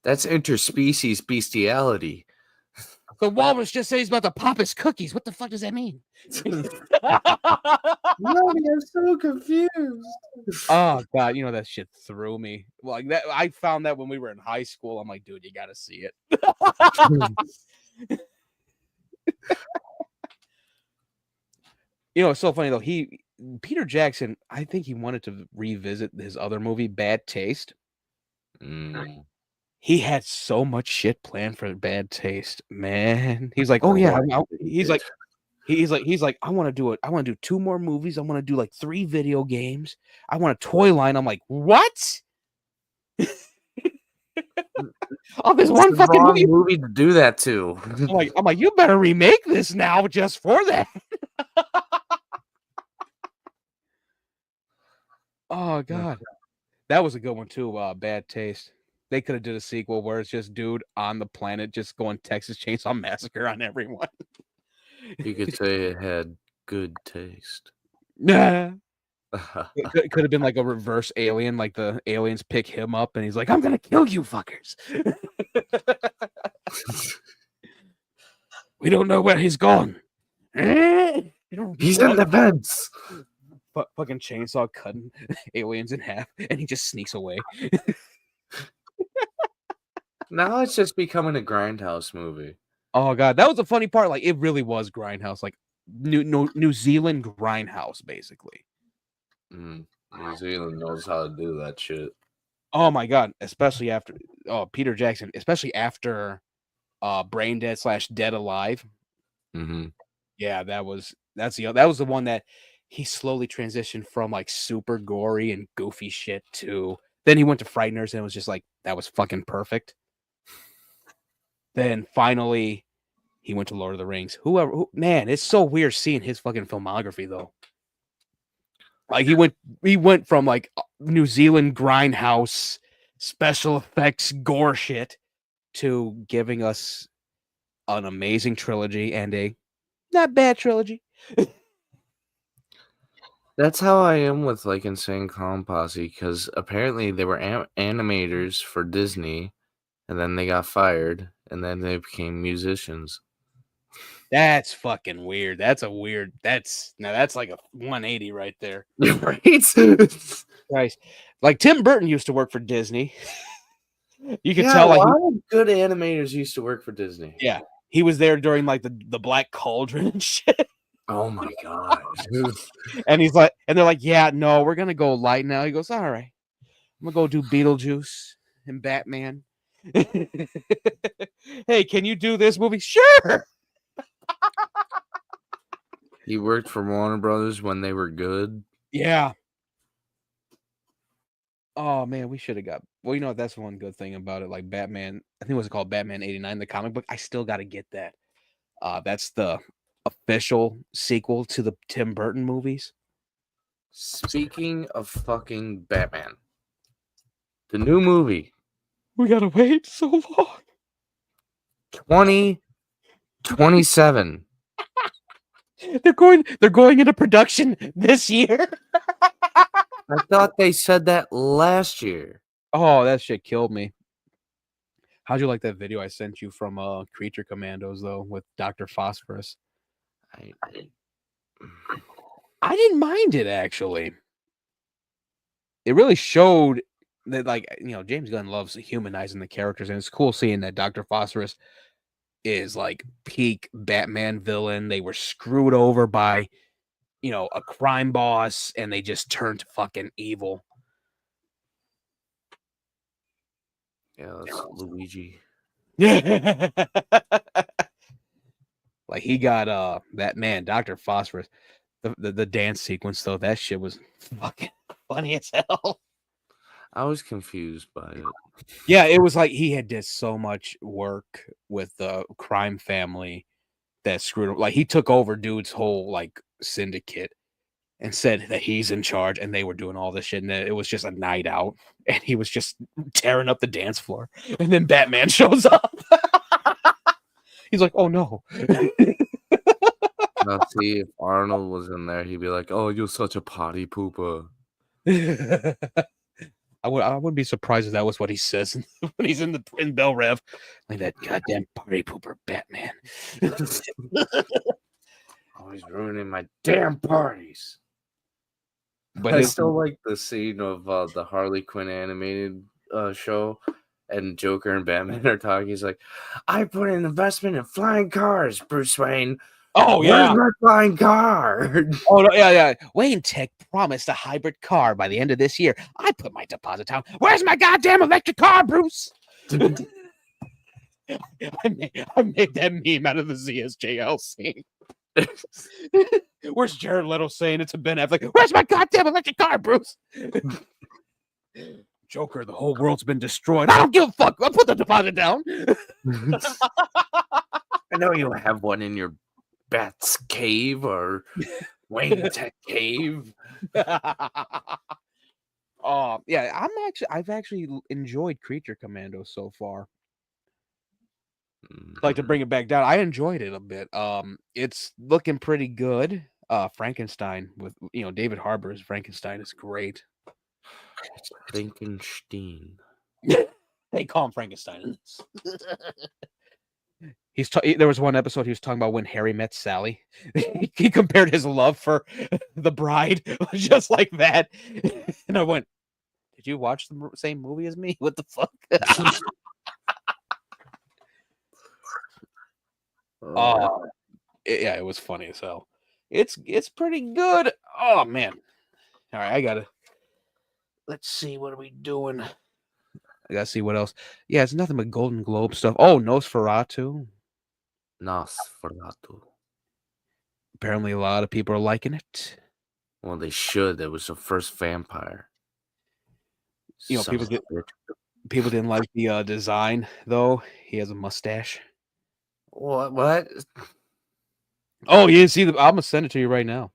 That's interspecies bestiality. The walrus just said he's about to pop his cookies. What the fuck does that mean? Mommy, I'm so confused. Oh god, that shit threw me. Like that, I found that when we were in high school. I'm like, dude, you gotta see it. It's so funny though. Peter Jackson, I think he wanted to revisit his other movie, Bad Taste. Mm. He had so much shit planned for Bad Taste, man. He's like, oh For yeah, what he's like, I want to do it. I want to do 2 more movies. I want to do like 3 video games. I want a toy line. I'm like, what? Oh, this It's one the fucking wrong movie. movie to do that to. I'm like, you better remake this now just for that. Oh god, that was a good one too. Bad Taste. They could have did a sequel where it's just dude on the planet just going Texas Chainsaw Massacre on everyone. You could say it had good taste. Nah. It could have been like a reverse alien, like the aliens pick him up and he's like, "I'm gonna kill you fuckers." We don't know where he's gone. He's in the vents. Fucking chainsaw cutting aliens in half, and he just sneaks away. Now it's just becoming a grindhouse movie. Oh god, that was the funny part. Like it really was Grindhouse, like New Zealand Grindhouse, basically. New Zealand knows how to do that shit. Oh my god, especially after Peter Jackson, especially after Brain Dead / Dead Alive. Mm-hmm. Yeah, that was the one that he slowly transitioned from like super gory and goofy shit to then he went to Frighteners and it was just like that was fucking perfect. Then finally he went to Lord of the Rings. Man, it's so weird seeing his fucking filmography though. Like he went from like New Zealand grindhouse special effects gore shit to giving us an amazing trilogy and a not bad trilogy. That's how I am with like Insane Clown Posse because apparently they were animators for Disney, and then they got fired, and then they became musicians. That's fucking weird. That's like a 180 right there. Right? Christ. Like Tim Burton used to work for Disney. You could Yeah, tell a like lot of good animators used to work for Disney. yeah, he was there during like the Black Cauldron and shit. Oh my god. And he's like, and they're like, yeah, no, we're gonna go light now. He goes, all right, I'm gonna go do Beetlejuice and Batman. Hey, can you do this movie? Sure. He worked for Warner Brothers when they were good. Yeah. Oh man, we should have got. Well, that's one good thing about it. Like Batman, I think it was called Batman '89, the comic book. I still got to get that. That's the official sequel to the Tim Burton movies. Speaking of fucking Batman, the new movie, We gotta wait so long. 2027. They're going into production this year. I thought they said that last year. Oh, that shit killed me. How'd you like that video I sent you from Creature Commandos though with Dr. Phosphorus? I, I didn't mind it actually. It really showed that, like, James Gunn loves humanizing the characters, and it's cool seeing that Dr. Phosphorus is like peak Batman villain. They were screwed over by, a crime boss, and they just turned fucking evil. yeah, that's Luigi. Yeah. Like he got that man, Dr. Phosphorus. The dance sequence though, that shit was fucking funny as hell. I was confused by it. Yeah, it was like he had did so much work with the crime family that screwed him. Like he took over dude's whole like syndicate and said that he's in charge, and they were doing all this shit, and it was just a night out, and he was just tearing up the dance floor, and then Batman shows up. He's like, "Oh no." Now, see, if Arnold was in there, he'd be like, "Oh, you're such a potty pooper." I wouldn't be surprised if that was what he says when he's in Bell Rev, like that goddamn party pooper Batman. Always ruining my damn parties. But I his, still like the scene of the Harley Quinn animated show, and Joker and Batman are talking. He's like, "I put an investment in flying cars, Bruce Wayne. oh Where's yeah, my flying car?" oh no, yeah. Wayne Tech promised a hybrid car by the end of this year. I put my deposit down. Where's my goddamn electric car, Bruce? I made that meme out of the ZSJL scene. Where's Jared Leto saying it to Ben Affleck? Where's my goddamn electric car, Bruce? Joker, the whole world's been destroyed. I don't give a fuck. I'll put the deposit down. I know you have one in your Bat's cave or Wayne Tech cave. Oh yeah, I've actually enjoyed Creature Commando so far. Like to bring it back down, I enjoyed it a bit. It's looking pretty good. Frankenstein with David Harbour's Frankenstein is great. It's Frankenstein. They call him Frankenstein. There was one episode he was talking about when Harry met Sally. He compared his love for the bride just like that, and I went, "Did you watch the same movie as me? What the fuck?" Yeah, it was funny as hell. It's pretty good. Oh man. All right, let's see, what are we doing? I gotta see what else. Yeah, it's nothing but Golden Globe stuff. Oh, Nosferatu. Nosferatu. Apparently a lot of people are liking it. Well, they should. It was the first vampire. People didn't like the design though. He has a mustache. What? Oh, you didn't see I'm gonna send it to you right now.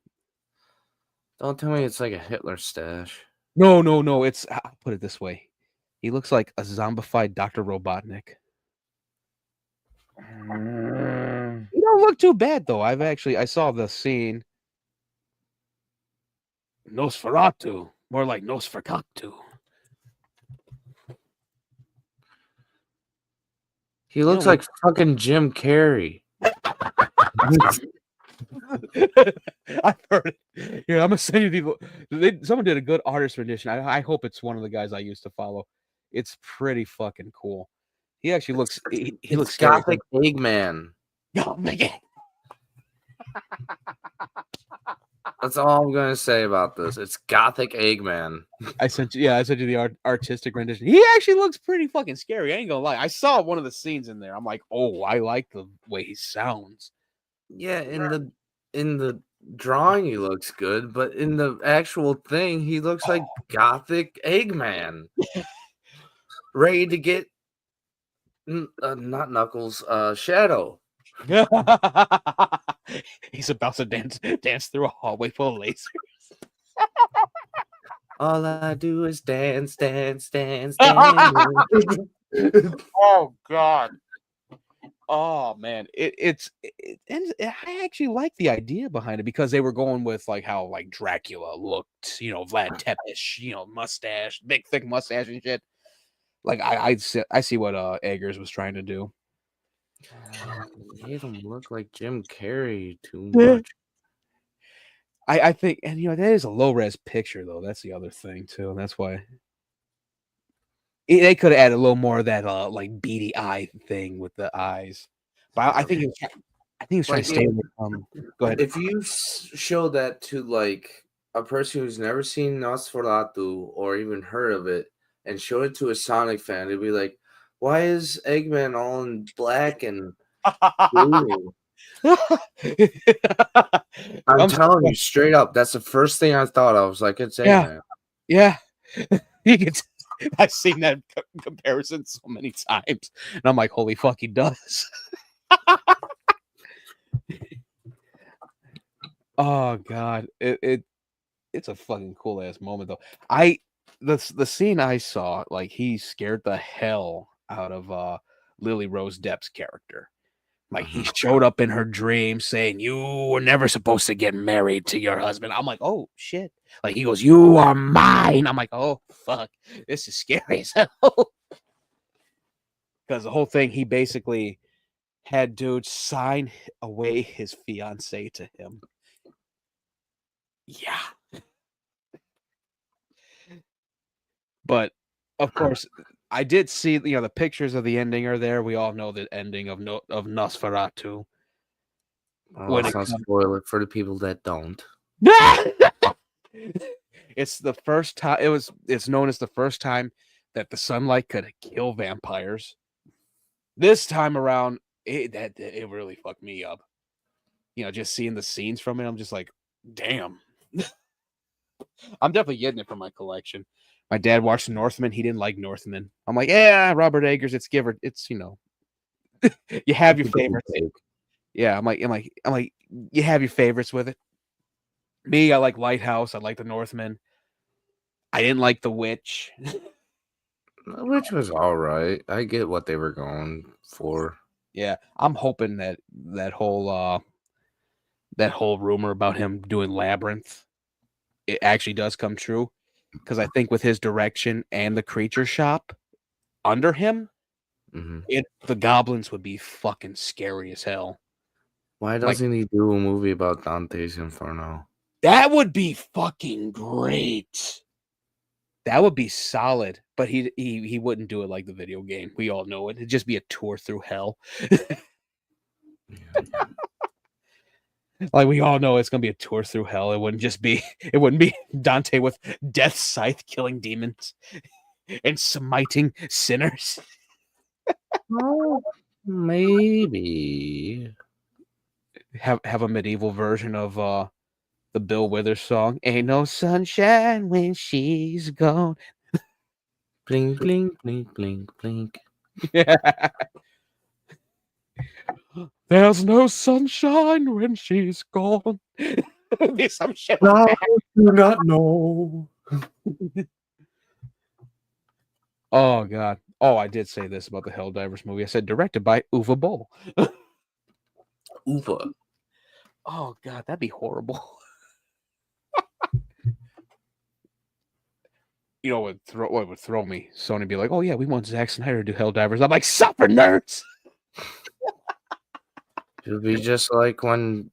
Don't tell me it's like a Hitler stash. No. I'll put it this way. He looks like a zombified Dr. Robotnik. He don't look too bad though. I saw the scene. Nosferatu, more like Nosferatu. He looks like fucking Jim Carrey. I've heard it. Here, I'm gonna send you someone did a good artist rendition. I hope it's one of the guys I used to follow. It's pretty fucking cool. He actually looks. He looks scary. Gothic Eggman. Oh man. That's all I'm gonna say about this. It's Gothic Eggman. I sent you the artistic rendition. He actually looks pretty fucking scary. I ain't gonna lie. I saw one of the scenes in there. I'm like, oh, I like the way he sounds. Yeah, in the drawing he looks good, but in the actual thing he looks like Gothic Eggman. Ready to get not Knuckles, Shadow. He's about to dance through a hallway full of lasers. All I do is dance. Oh God. Oh man, and I actually like the idea behind it because they were going with like how like Dracula looked, Vlad Tepes, mustache, big thick mustache and shit. Like I see what Eggers was trying to do. They made him look like Jim Carrey too Yeah. much. I think, and that is a low res picture though. That's the other thing too, and that's why they could have added a little more of that like beady eye thing with the eyes. But I think he was trying Like to stay with Go ahead. if you show that to like a person who's never seen Nosferatu or even heard of it, and show it to a Sonic fan, they'd be like, "Why is Eggman all in black and blue?" I'm I'm telling you straight up, that's the first thing I thought. I was like, "It's Yeah. Eggman." Yeah, you can. I've seen that comparison so many times, and I'm like, holy fuck, he does. Oh god, it's a fucking cool ass moment though. The scene I saw, like he scared the hell out of Lily Rose Depp's character. Like he showed up in her dream saying, "You were never supposed to get married to your husband." I'm like, "Oh shit!" Like he goes, "You are mine." I'm like, "Oh fuck, this is scary as hell." Because the whole thing, he basically had dude sign away his fiance to him. Yeah, but of course, I did see the pictures of the ending are there. We all know the ending of Nosferatu. Well, When let's it not comes, spoil it for the people that don't. it's the first time it's known as the first time that the sunlight could kill vampires. This time around, it really fucked me up. Just seeing the scenes from it, I'm just like, damn. I'm definitely getting it from my collection. My dad watched Northman. He didn't like Northman. I'm like, yeah, Robert Eggers. It's you have your favorites. Yeah, I'm like, you have your favorites with it. Me, I like Lighthouse. I like the Northman. I didn't like The Witch. Which was all right. I get what they were going for. Yeah, I'm hoping that whole rumor about him doing Labyrinth, it actually does come true. Because I think with his direction and the creature shop under him, Hmm. the goblins would be fucking scary as hell. Why Like doesn't he do a movie about Dante's Inferno? that would be fucking great. That would be solid. But he wouldn't do it like the video game. We all know it. It'd just be a tour through hell. Like we all know it's gonna be a tour through hell. It wouldn't be Dante with death scythe killing demons and smiting sinners. Oh, maybe. Have a medieval version of the Bill Withers song. Ain't no sunshine when she's gone. Blink, blink, blink, blink, blink. There's no sunshine when she's gone. There's some shit like I that. do not know. Oh god. Oh, I did say this about the Helldivers movie. I said directed by Uwe Boll. Uva. Oh god, that'd be horrible. What would throw me? Sony be like, "Oh yeah, we want Zack Snyder to do Helldivers." I'm like, "Suffer, nerds!" It would be just like when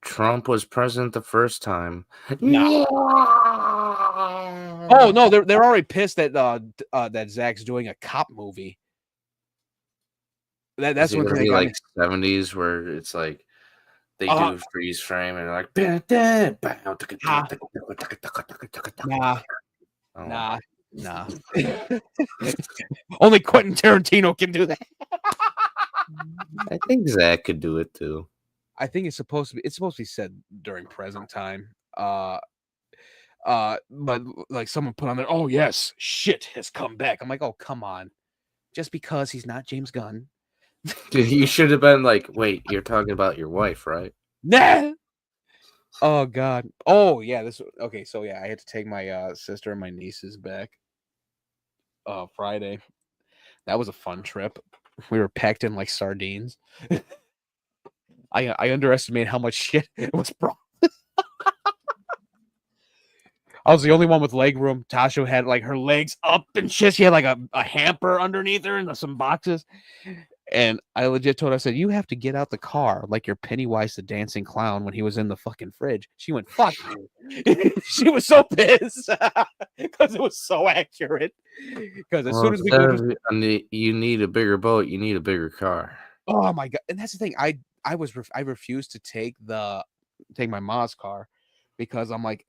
Trump was president the first time. No. Oh no, they're already pissed that that Zack's doing a cop movie. Is That's it one gonna thing that be got like me. 70s where it's like they Uh, do freeze frame and they're like nah, oh. nah, nah. Only Quentin Tarantino can do that. I think Zach could do it too. I think it's supposed to be said during present time. But like someone put on there, oh yes, shit has come back. I'm like, oh come on, just because he's not James Gunn. You should have been like, wait, you're talking about your wife, right? Nah. Oh god. Oh yeah. Okay. So yeah, I had to take my sister and my nieces back. Friday. That was a fun trip. We were packed in like sardines. I underestimated how much shit was brought. I was the only one with leg room. Tasha had like her legs up and shit. She had like a hamper underneath her and some boxes. And I legit told her, I said, you have to get out the car like you're Pennywise the dancing clown when he was in the fucking fridge. She went, fuck you. She was so pissed because it was so accurate. Because as soon as we go to... you need a bigger boat, you need a bigger car. Oh my God. And that's the thing. I refused to take my mom's car because I'm like,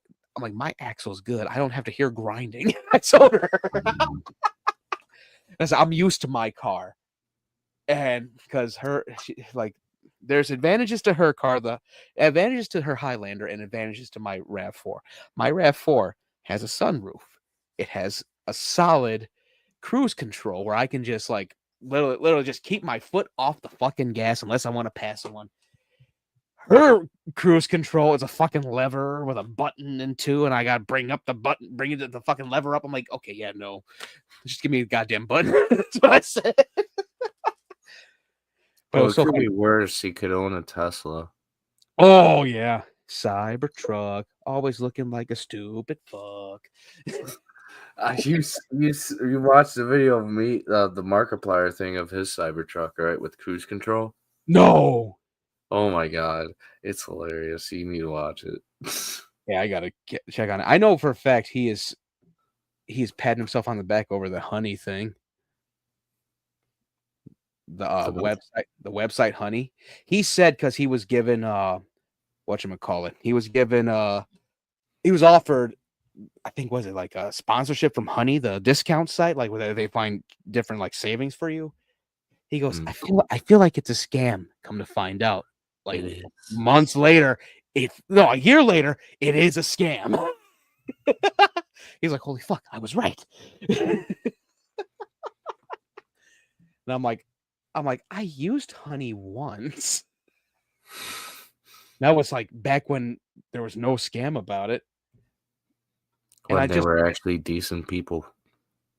my axle's good. I don't have to hear grinding. I told her. I said, I'm used to my car. And because there's advantages to her car, the advantages to her Highlander and advantages to my RAV4. My RAV4 has a sunroof. It has a solid cruise control where I can just like literally just keep my foot off the fucking gas unless I want to pass someone. Her cruise control is a fucking lever with a button and two, and I gotta bring up the button, bring the fucking lever up. I'm like, okay, yeah, no, just give me the goddamn button. That's what I said. But Well, it could be worse. He could own a Tesla. Oh yeah, Cybertruck, always looking like a stupid fuck. You watched the video of me, the Markiplier thing of his Cybertruck, right, with cruise control? No. Oh my God, it's hilarious. You need to watch it. Yeah, I gotta check on it. I know for a fact he's patting himself on the back over the honey thing. The website honey. He said because he was given whatchamacallit. He was given he was offered, I think, was it like a sponsorship from Honey, the discount site, like where they find different like savings for you. He goes, I feel like it's a scam. Come to find out, like months later, a year later, it is a scam. He's like, holy fuck, I was right. And I'm like, I used Honey once. That was like back when there was no scam about it. When they were actually decent people.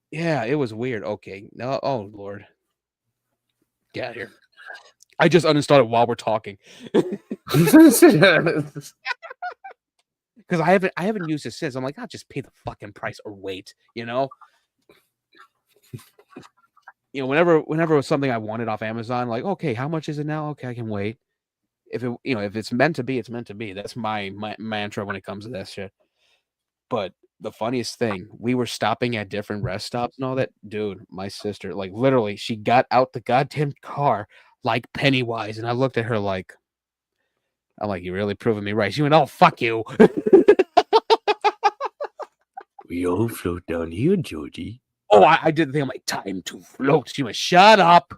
Yeah, it was weird. Okay. No, oh Lord. Get out of here. I just uninstalled it while we're talking. Because I haven't used it since. I'm like, I'll just pay the fucking price or wait, you know? Whenever it was something I wanted off Amazon, like, okay, how much is it now? Okay, I can wait. If it's meant to be, it's meant to be. That's my mantra when it comes to that shit. But the funniest thing, we were stopping at different rest stops and all that. Dude, my sister, like literally, she got out the goddamn car like Pennywise, and I looked at her like, I'm like, you really proving me right. She went, oh, fuck you. We all float down here, Georgie. Oh, I did the thing. I'm like, time to float. She went, shut up.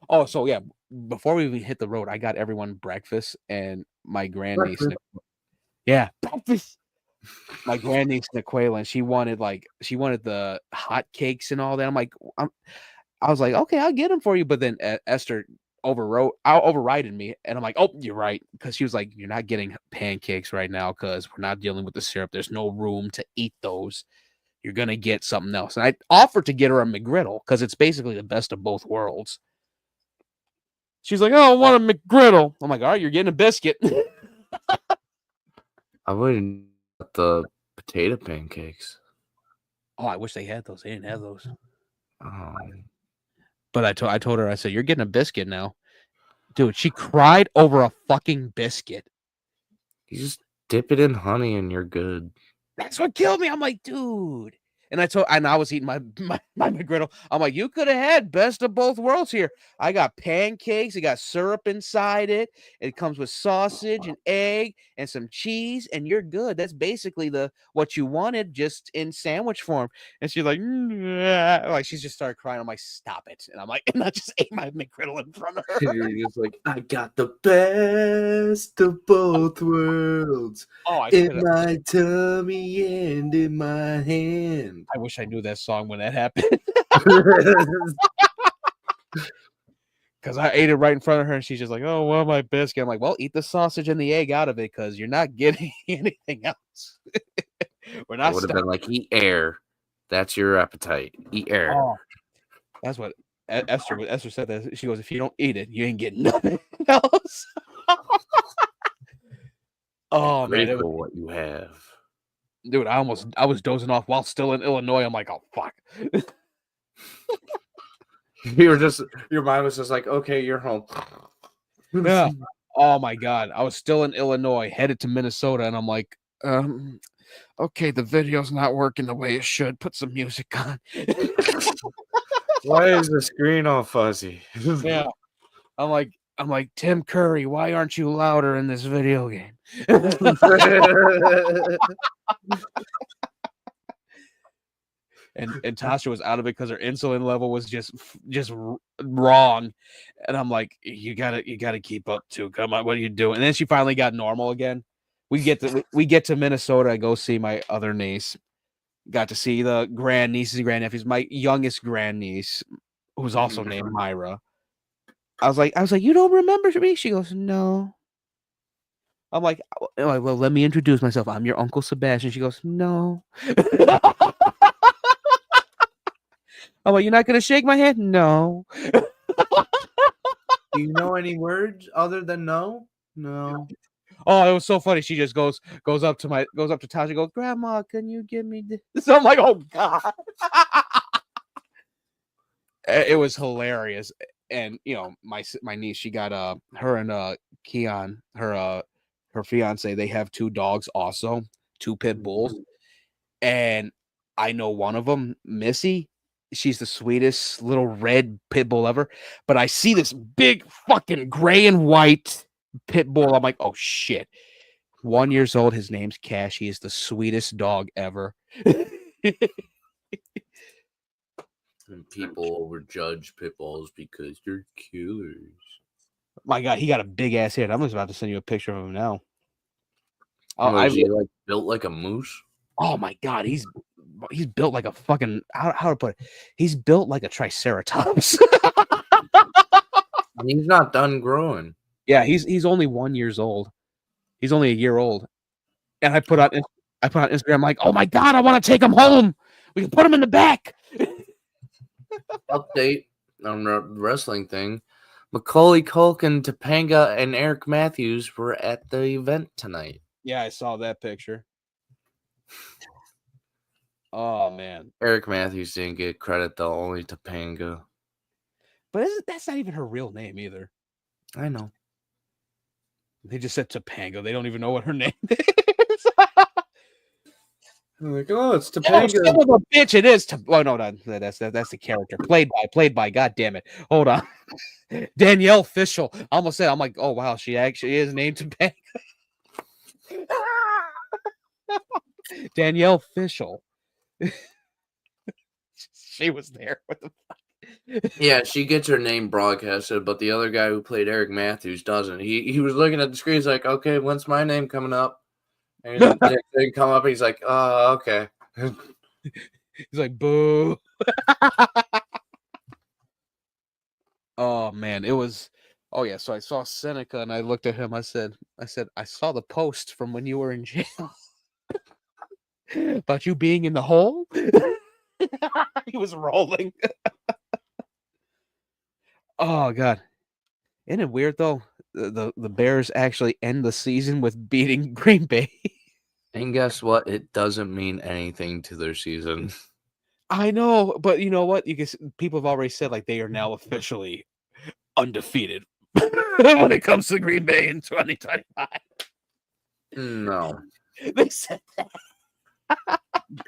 Oh, so yeah, before we even hit the road, I got everyone breakfast, and my grandniece, breakfast. My grandniece Niquela, and she wanted the hot cakes and all that. I'm like, I was like, okay, I'll get them for you. But then Esther overrided me, and I'm like, oh, you're right, because she was like, you're not getting pancakes right now because we're not dealing with the syrup. There's no room to eat those. You're gonna get something else. And I offered to get her a McGriddle because it's basically the best of both worlds. She's like, oh, I want a McGriddle. I'm like, all right, you're getting a biscuit. I wouldn't get the potato pancakes. Oh, I wish they had those. They didn't have those. Oh. But I told her, I said, you're getting a biscuit now. Dude, she cried over a fucking biscuit. You just dip it in honey and you're good. That's what killed me. I'm like, dude. And I was eating my McGriddle. I'm like, you could have had best of both worlds here. I got pancakes. It got syrup inside it. It comes with sausage and egg and some cheese, and you're good. That's basically what you wanted, just in sandwich form. And she's like, she just started crying. I'm like, stop it. And I'm like, and I just ate my McGriddle in front of her. You're just like, I got the best of both worlds. In my tummy and in my hand. I wish I knew that song when that happened. Because I ate it right in front of her, and she's just like, oh, well, my biscuit. I'm like, well, eat the sausage and the egg out of it, because you're not getting anything else. We're not. I would have been like, eat air. That's your appetite. Eat air. Oh, that's what Esther said. That she goes, if you don't eat it, you ain't getting nothing else. Oh man, Grateful what you have. dude, I was dozing off while still in Illinois. I'm like, oh fuck. Your mind was just like, okay, you're home. Yeah. Oh my god, I was still in Illinois, headed to Minnesota, and I'm like, okay, the video's not working the way it should. Put some music on. Why is the screen all fuzzy? Yeah. I'm like, Tim Curry, why aren't you louder in this video game? And Tasha was out of it because her insulin level was just wrong. And I'm like, you gotta keep up too. Come on, what are you doing? And then she finally got normal again. We get to Minnesota. I go see my other niece. Got to see the grandnieces and grandnephews. My youngest grandniece, who's also named Myra. I was like, you don't remember me? She goes, no. I'm like, well, let me introduce myself. I'm your Uncle Sebastian. She goes, no. I'm like, you're not gonna shake my hand? No. Do you know any words other than no? No. Oh, it was so funny. She just goes up to Tasha, goes, Grandma, can you give me this? So I'm like, oh god. It was hilarious. And my niece, she got her and Keon, her fiance, they have 2 dogs also, 2 pit bulls. And I know one of them, Missy. She's the sweetest little red pit bull ever. But I see this big fucking gray and white pit bull. I'm like, oh shit. 1 year old. His name's Cash. He is the sweetest dog ever. And people overjudge pit bulls because they're killers. My God, he got a big ass head. I'm just about to send you a picture of him now. Was he like built like a moose? Oh my God, he's built like a fucking how to put it? He's built like a triceratops. He's not done growing. Yeah, he's only 1 year old. He's only a year old. And I put on Instagram, I'm like, oh my God, I want to take him home. We can put him in the back. Update on the wrestling thing. Macaulay Culkin, Topanga, and Eric Matthews were at the event tonight. Yeah, I saw that picture. Oh man, Eric Matthews didn't get credit though, only Topanga. But that's not even her real name either. I know. They just said Topanga. They don't even know what her name is. I'm like, oh, it's Topanga. Oh, son of a bitch! It is. Oh no, that's the character played by. God damn it! Hold on, Danielle Fishel. I almost said. I'm like, oh wow, she actually is named Topanga. Danielle Fishel. She was there. What the fuck? Yeah, she gets her name broadcasted, but the other guy who played Eric Matthews doesn't. He was looking at the screen. He's like, okay, when's my name coming up? And it didn't come up. He's like, oh, okay. He's like, boo. Oh man, it was. Oh yeah, so I saw Seneca and I looked at him. I said, I saw the post from when you were in jail about you being in the hole. He was rolling. Oh god, isn't it weird though? The Bears actually end the season with beating Green Bay. And guess what? It doesn't mean anything to their season. I know, but you know what? People have already said like they are now officially undefeated when it comes to Green Bay in 2025. No. They said that.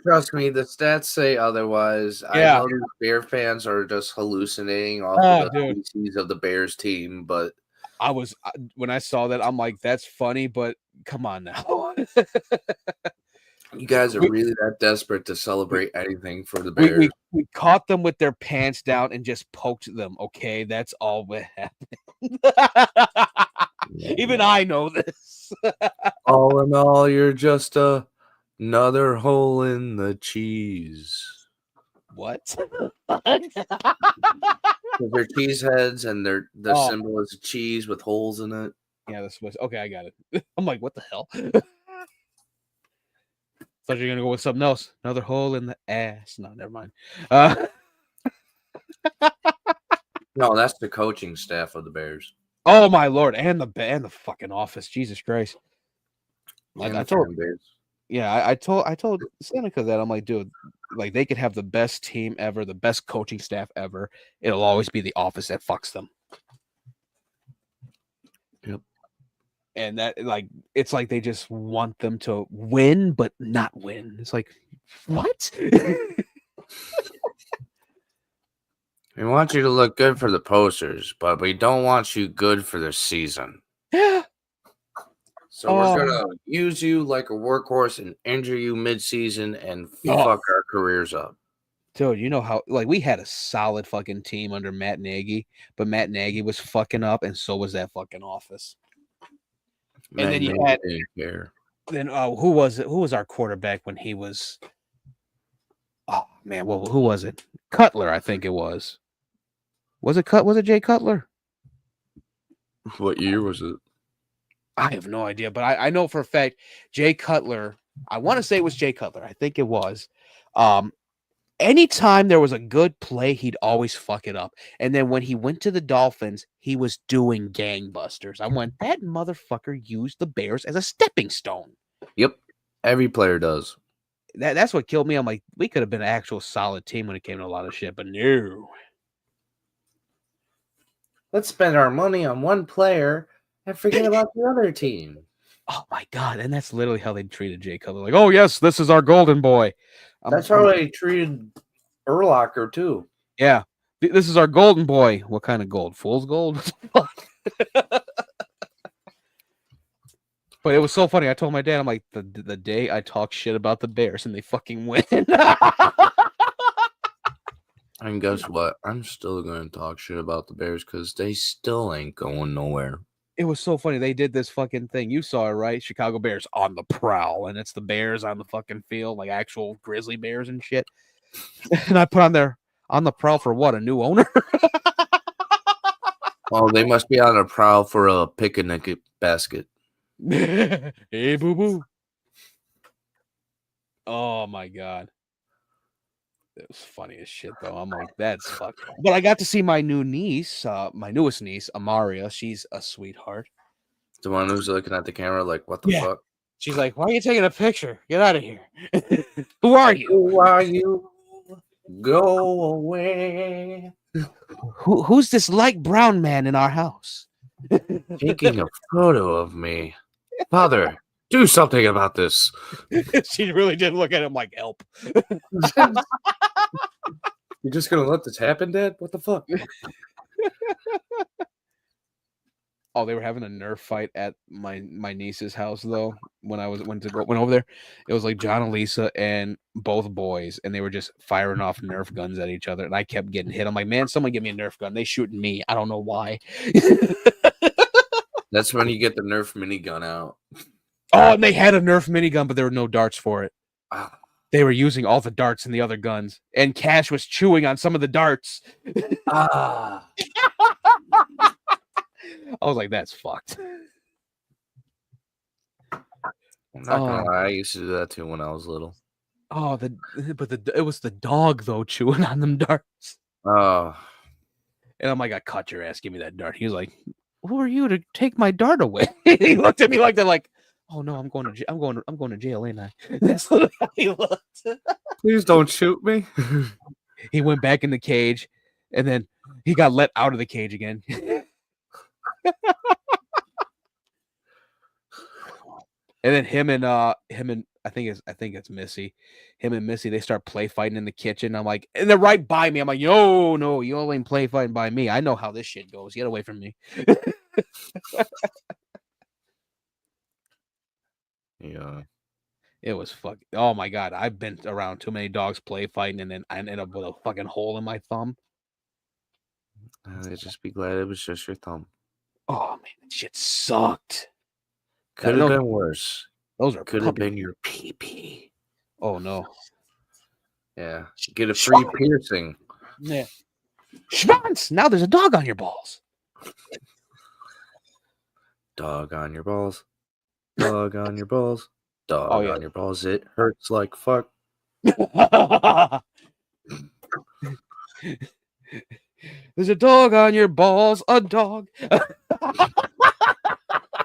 Trust me, the stats say otherwise. Yeah. I know these Bear fans are just hallucinating off of the species of the Bears team, but when I saw that, I'm like, that's funny, but come on now. you guys are really that desperate to celebrate anything for the Bears. We caught them with their pants down and just poked them. Okay, that's all what happened. Even I know this. All in all, you're just another hole in the cheese. What? They're cheese heads, and their symbol is a cheese with holes in it. Yeah, this was okay. I got it. I'm like, what the hell? thought you were gonna go with something else. Another hole in the ass. No, never mind. No, that's the coaching staff of the Bears. Oh my lord, and the fucking office. Jesus Christ. Like And I the told fan base. Yeah, I told Seneca that I'm like, dude, like they could have the best team ever, the best coaching staff ever. It'll always be the office that fucks them. Yep. And that like it's like they just want them to win but not win. It's like what? We want you to look good for the posters, but we don't want you good for the season. So we're gonna use you like a workhorse and injure you mid-season and fuck our careers up. Dude, you know how like we had a solid fucking team under Matt Nagy, but Matt Nagy was fucking up, and so was that fucking office. And then you had didn't care. then who was it? Who was our quarterback when he was? Oh man, well, who was it? Cutler, I think it was. Was it Jay Cutler? What year was it? I have no idea, but I know for a fact Jay Cutler. I want to say it was Jay Cutler. I think it was. Anytime there was a good play, he'd always fuck it up. And then when he went to the Dolphins, he was doing gangbusters. I went, that motherfucker used the Bears as a stepping stone. Yep. Every player does. That's what killed me. I'm like, we could have been an actual solid team when it came to a lot of shit, but no. Let's spend our money on one player and forget about the other team. Oh my god! And that's literally how they treated Jay Cutler. Like, oh yes, this is our golden boy. That's how they treated Urlacher too. Yeah, this is our golden boy. What kind of gold? Fool's gold. But it was so funny. I told my dad, I'm like, the day I talk shit about the Bears and they fucking win. And guess what? I'm still going to talk shit about the Bears because they still ain't going nowhere. It was so funny. They did this fucking thing. You saw it, right? Chicago Bears on the prowl, and it's the Bears on the fucking field, like actual grizzly bears and shit. And I put on there on the prowl for what? A new owner? Oh, they must be on a prowl for a picnic basket. Hey, boo boo. Oh my god. It was funny as shit, though. I'm like, that's fucked. But I got to see my new niece, my newest niece, Amaria. She's a sweetheart. The one who's looking at the camera like, what the fuck? She's like, why are you taking a picture? Get out of here. Who are you? Who are you? Go away. Who's this light brown man in our house? Taking a photo of me. Father, do something about this. She really did look at him like, help. You're just gonna let this happen, Dad? What the fuck? Oh, they were having a Nerf fight at my niece's house though. When I went over there, it was like John and Lisa and both boys, and they were just firing off Nerf guns at each other, and I kept getting hit. I'm like, man, someone give me a Nerf gun. They shooting me. I don't know why. That's when you get the Nerf minigun out. Oh, and they had a Nerf minigun, but there were no darts for it. Ah. They were using all the darts in the other guns, and Cash was chewing on some of the darts. I was like, that's fucked. I'm not gonna lie, I used to do that too when I was little. Oh, it was the dog though chewing on them darts. Oh. And I'm like, I caught your ass. Give me that dart. He was like, who are you to take my dart away? He looked at me like that, like, oh no, I'm going to jail, ain't I? That's literally how he looked. Please don't shoot me. He went back in the cage, and then he got let out of the cage again. And then him and I think it's Missy. Him and Missy, they start play fighting in the kitchen. I'm like, and they're right by me. I'm like, yo, no, you all ain't play fighting by me. I know how this shit goes. Get away from me. Yeah. It was fuck. Oh my god, I've been around too many dogs play fighting, and then I ended up with a fucking hole in my thumb. Just be glad it was just your thumb. Oh man, that shit sucked. Could have been worse. Those are could have been your pee-pee. Oh no. Yeah. Get a free piercing. Yeah. Schwanz! Now there's a dog on your balls. Dog on your balls. Dog on your balls. Dog on your balls. It hurts like fuck. There's a dog on your balls. A dog.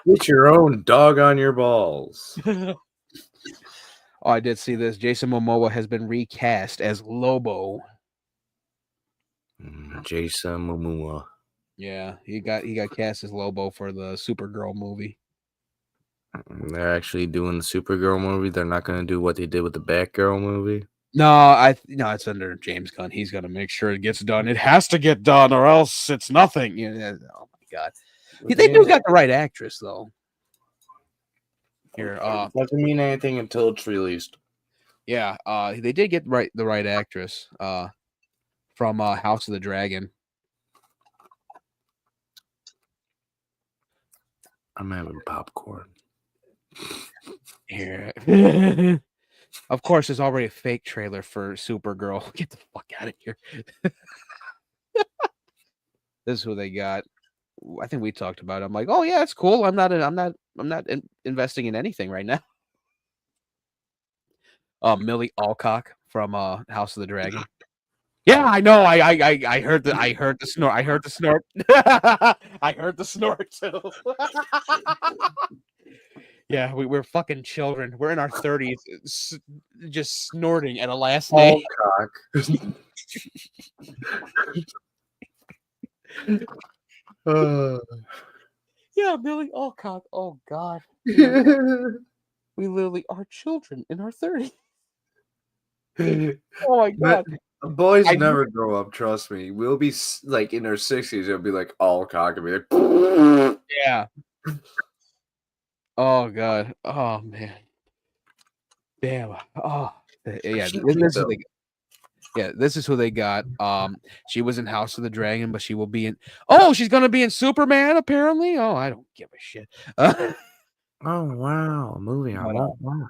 Get your own dog on your balls. Oh, I did see this. Jason Momoa has been recast as Lobo. Jason Momoa. Yeah, he got cast as Lobo for the Supergirl movie. They're actually doing the Supergirl movie. They're not going to do what they did with the Batgirl movie. No, it's under James Gunn. He's gonna make sure it gets done. It has to get done, or else it's nothing. Oh my god, they do got the right actress though. Here, doesn't mean anything until it's released. Yeah, they did get the right actress. From House of the Dragon. I'm having popcorn. Here. Of course, there's already a fake trailer for Supergirl. Get the fuck out of here. This is who they got. I think we talked about it. I'm like, oh yeah, it's cool. I'm not investing in anything right now. Millie Alcock from House of the Dragon. Yeah, I know. I heard the snort. I heard the snort. I heard the snort too. Yeah, we're fucking children. We're in our 30s, just snorting at a last name. Yeah, Millie Alcock. Oh God, we literally are children in our 30s. Oh my God. Boys never grow up, trust me. We'll be like in our 60s, it'll be like Alcock and be like, yeah. Oh God. Oh man. Damn. Oh yeah. This is who they got. She was in House of the Dragon, but she will be in. Oh, she's gonna be in Superman apparently. Oh, I don't give a shit. Oh wow, a movie I won't watch.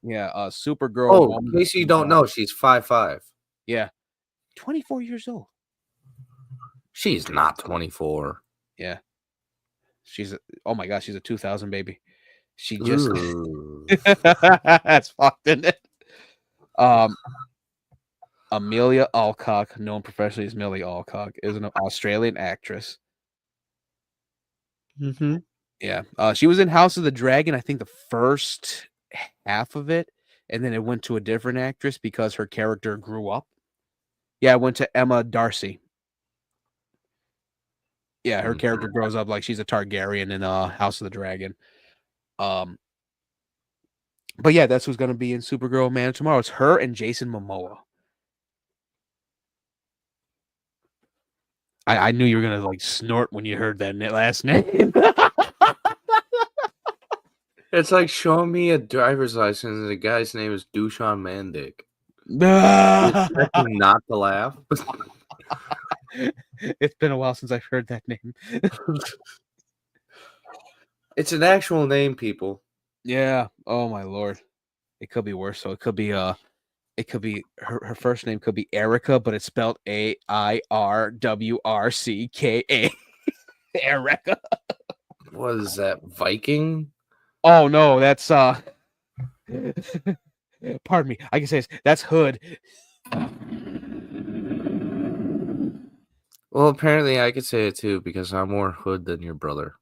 Yeah, Supergirl. Oh, in case you don't know, she's 5'5". Yeah, 24 years old. She's not 24. Yeah, oh my gosh, she's a 2000 baby. She just that's fucked, isn't it? Amelia Alcock, known professionally as Millie Alcock, is an Australian actress. Mm-hmm. Yeah, she was in House of the Dragon. I think the first half of it, and then it went to a different actress because her character grew up. Yeah, it went to Emma Darcy. Yeah, her character grows up like she's a Targaryen in House of the Dragon. But yeah, that's who's gonna be in Supergirl Man of Tomorrow. It's her and Jason Momoa. I knew you were gonna like snort when you heard that last name. It's like showing me a driver's license and the guy's name is Dushan Mandic. Not to laugh. It's been a while since I've heard that name. It's an actual name, people. Yeah. Oh my lord. It could be worse. So it could be her first name could be Erica, but it's spelled AIRWRCKA. Erica. What is that? Viking? Oh no, that's pardon me. I can say that's Hood. Well, apparently I could say it too because I'm more Hood than your brother.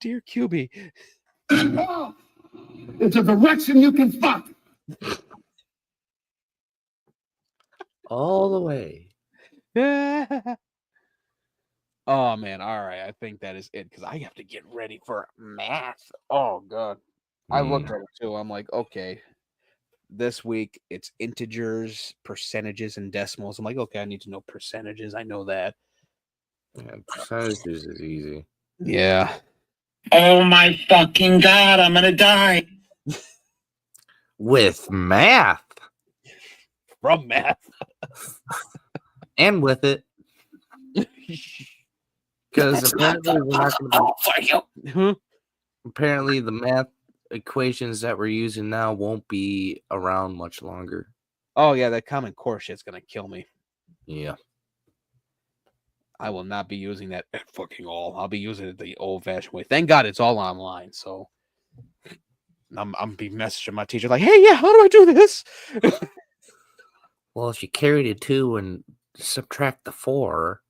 Dear QB. It's a direction you can fuck. All the way. Oh man, all right. I think that is it because I have to get ready for math. Oh god. I looked at it too. I'm like, okay. This week it's integers, percentages, and decimals. I'm like, okay, I need to know percentages. I know that. Yeah, percentages is easy. Yeah. Oh my fucking god, I'm gonna die. With math. From math. And with it. Because apparently we're not going to be... Apparently the math equations that we're using now won't be around much longer. Oh yeah, that Common Core shit's gonna kill me. Yeah. I will not be using that at fucking all. I'll be using it the old-fashioned way. Thank God it's all online. So I'm be messaging my teacher like, "Hey, yeah, how do I do this?" Well, if you carry the 2 and subtract the 4,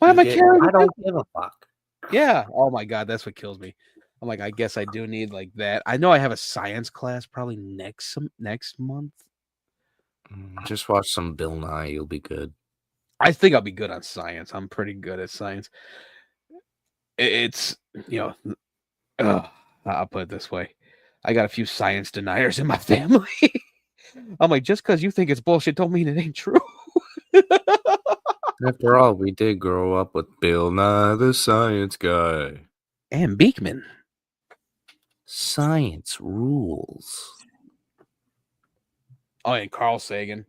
Why am I carrying I it? don't give a fuck. Yeah. Oh my God, that's what kills me. I'm like, I guess I do need like that. I know I have a science class probably next month. Just watch some Bill Nye. You'll be good. I think I'll be good on science. I'm pretty good at science. It's I'll put it this way. I got a few science deniers in my family. I'm like, just because you think it's bullshit don't mean it ain't true. After all, we did grow up with Bill Nye the Science Guy. And Beekman. Science rules. Oh, and Carl Sagan.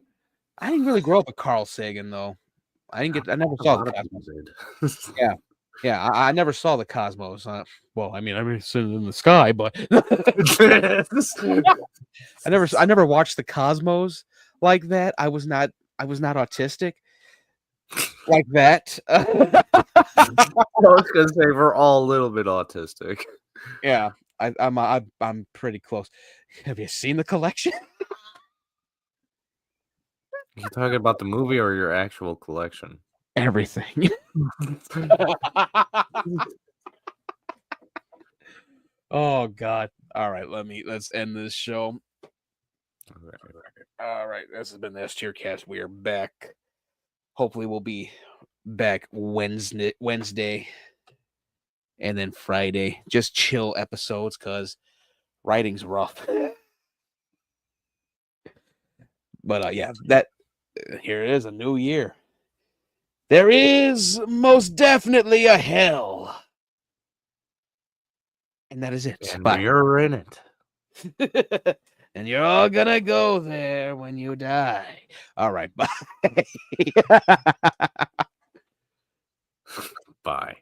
I didn't really grow up with Carl Sagan though. I never saw the Cosmos. Yeah, I never saw the Cosmos. Well, I mean, I've seen it in the sky, but I never watched the Cosmos like that. I was not autistic like that. I was gonna say we're all a little bit autistic. Yeah, I'm pretty close. Have you seen the collection? You talking about the movie or your actual collection? Everything. Oh God. All right, let's end this show. All right, this has been the S-TierCast. We are back. Hopefully we'll be back Wednesday and then Friday. Just chill episodes because writing's rough. But yeah, here it is, a new year. There is most definitely a hell. And that is it. And Bye. you're in it. And you're all gonna go there when you die. All right, bye. Bye.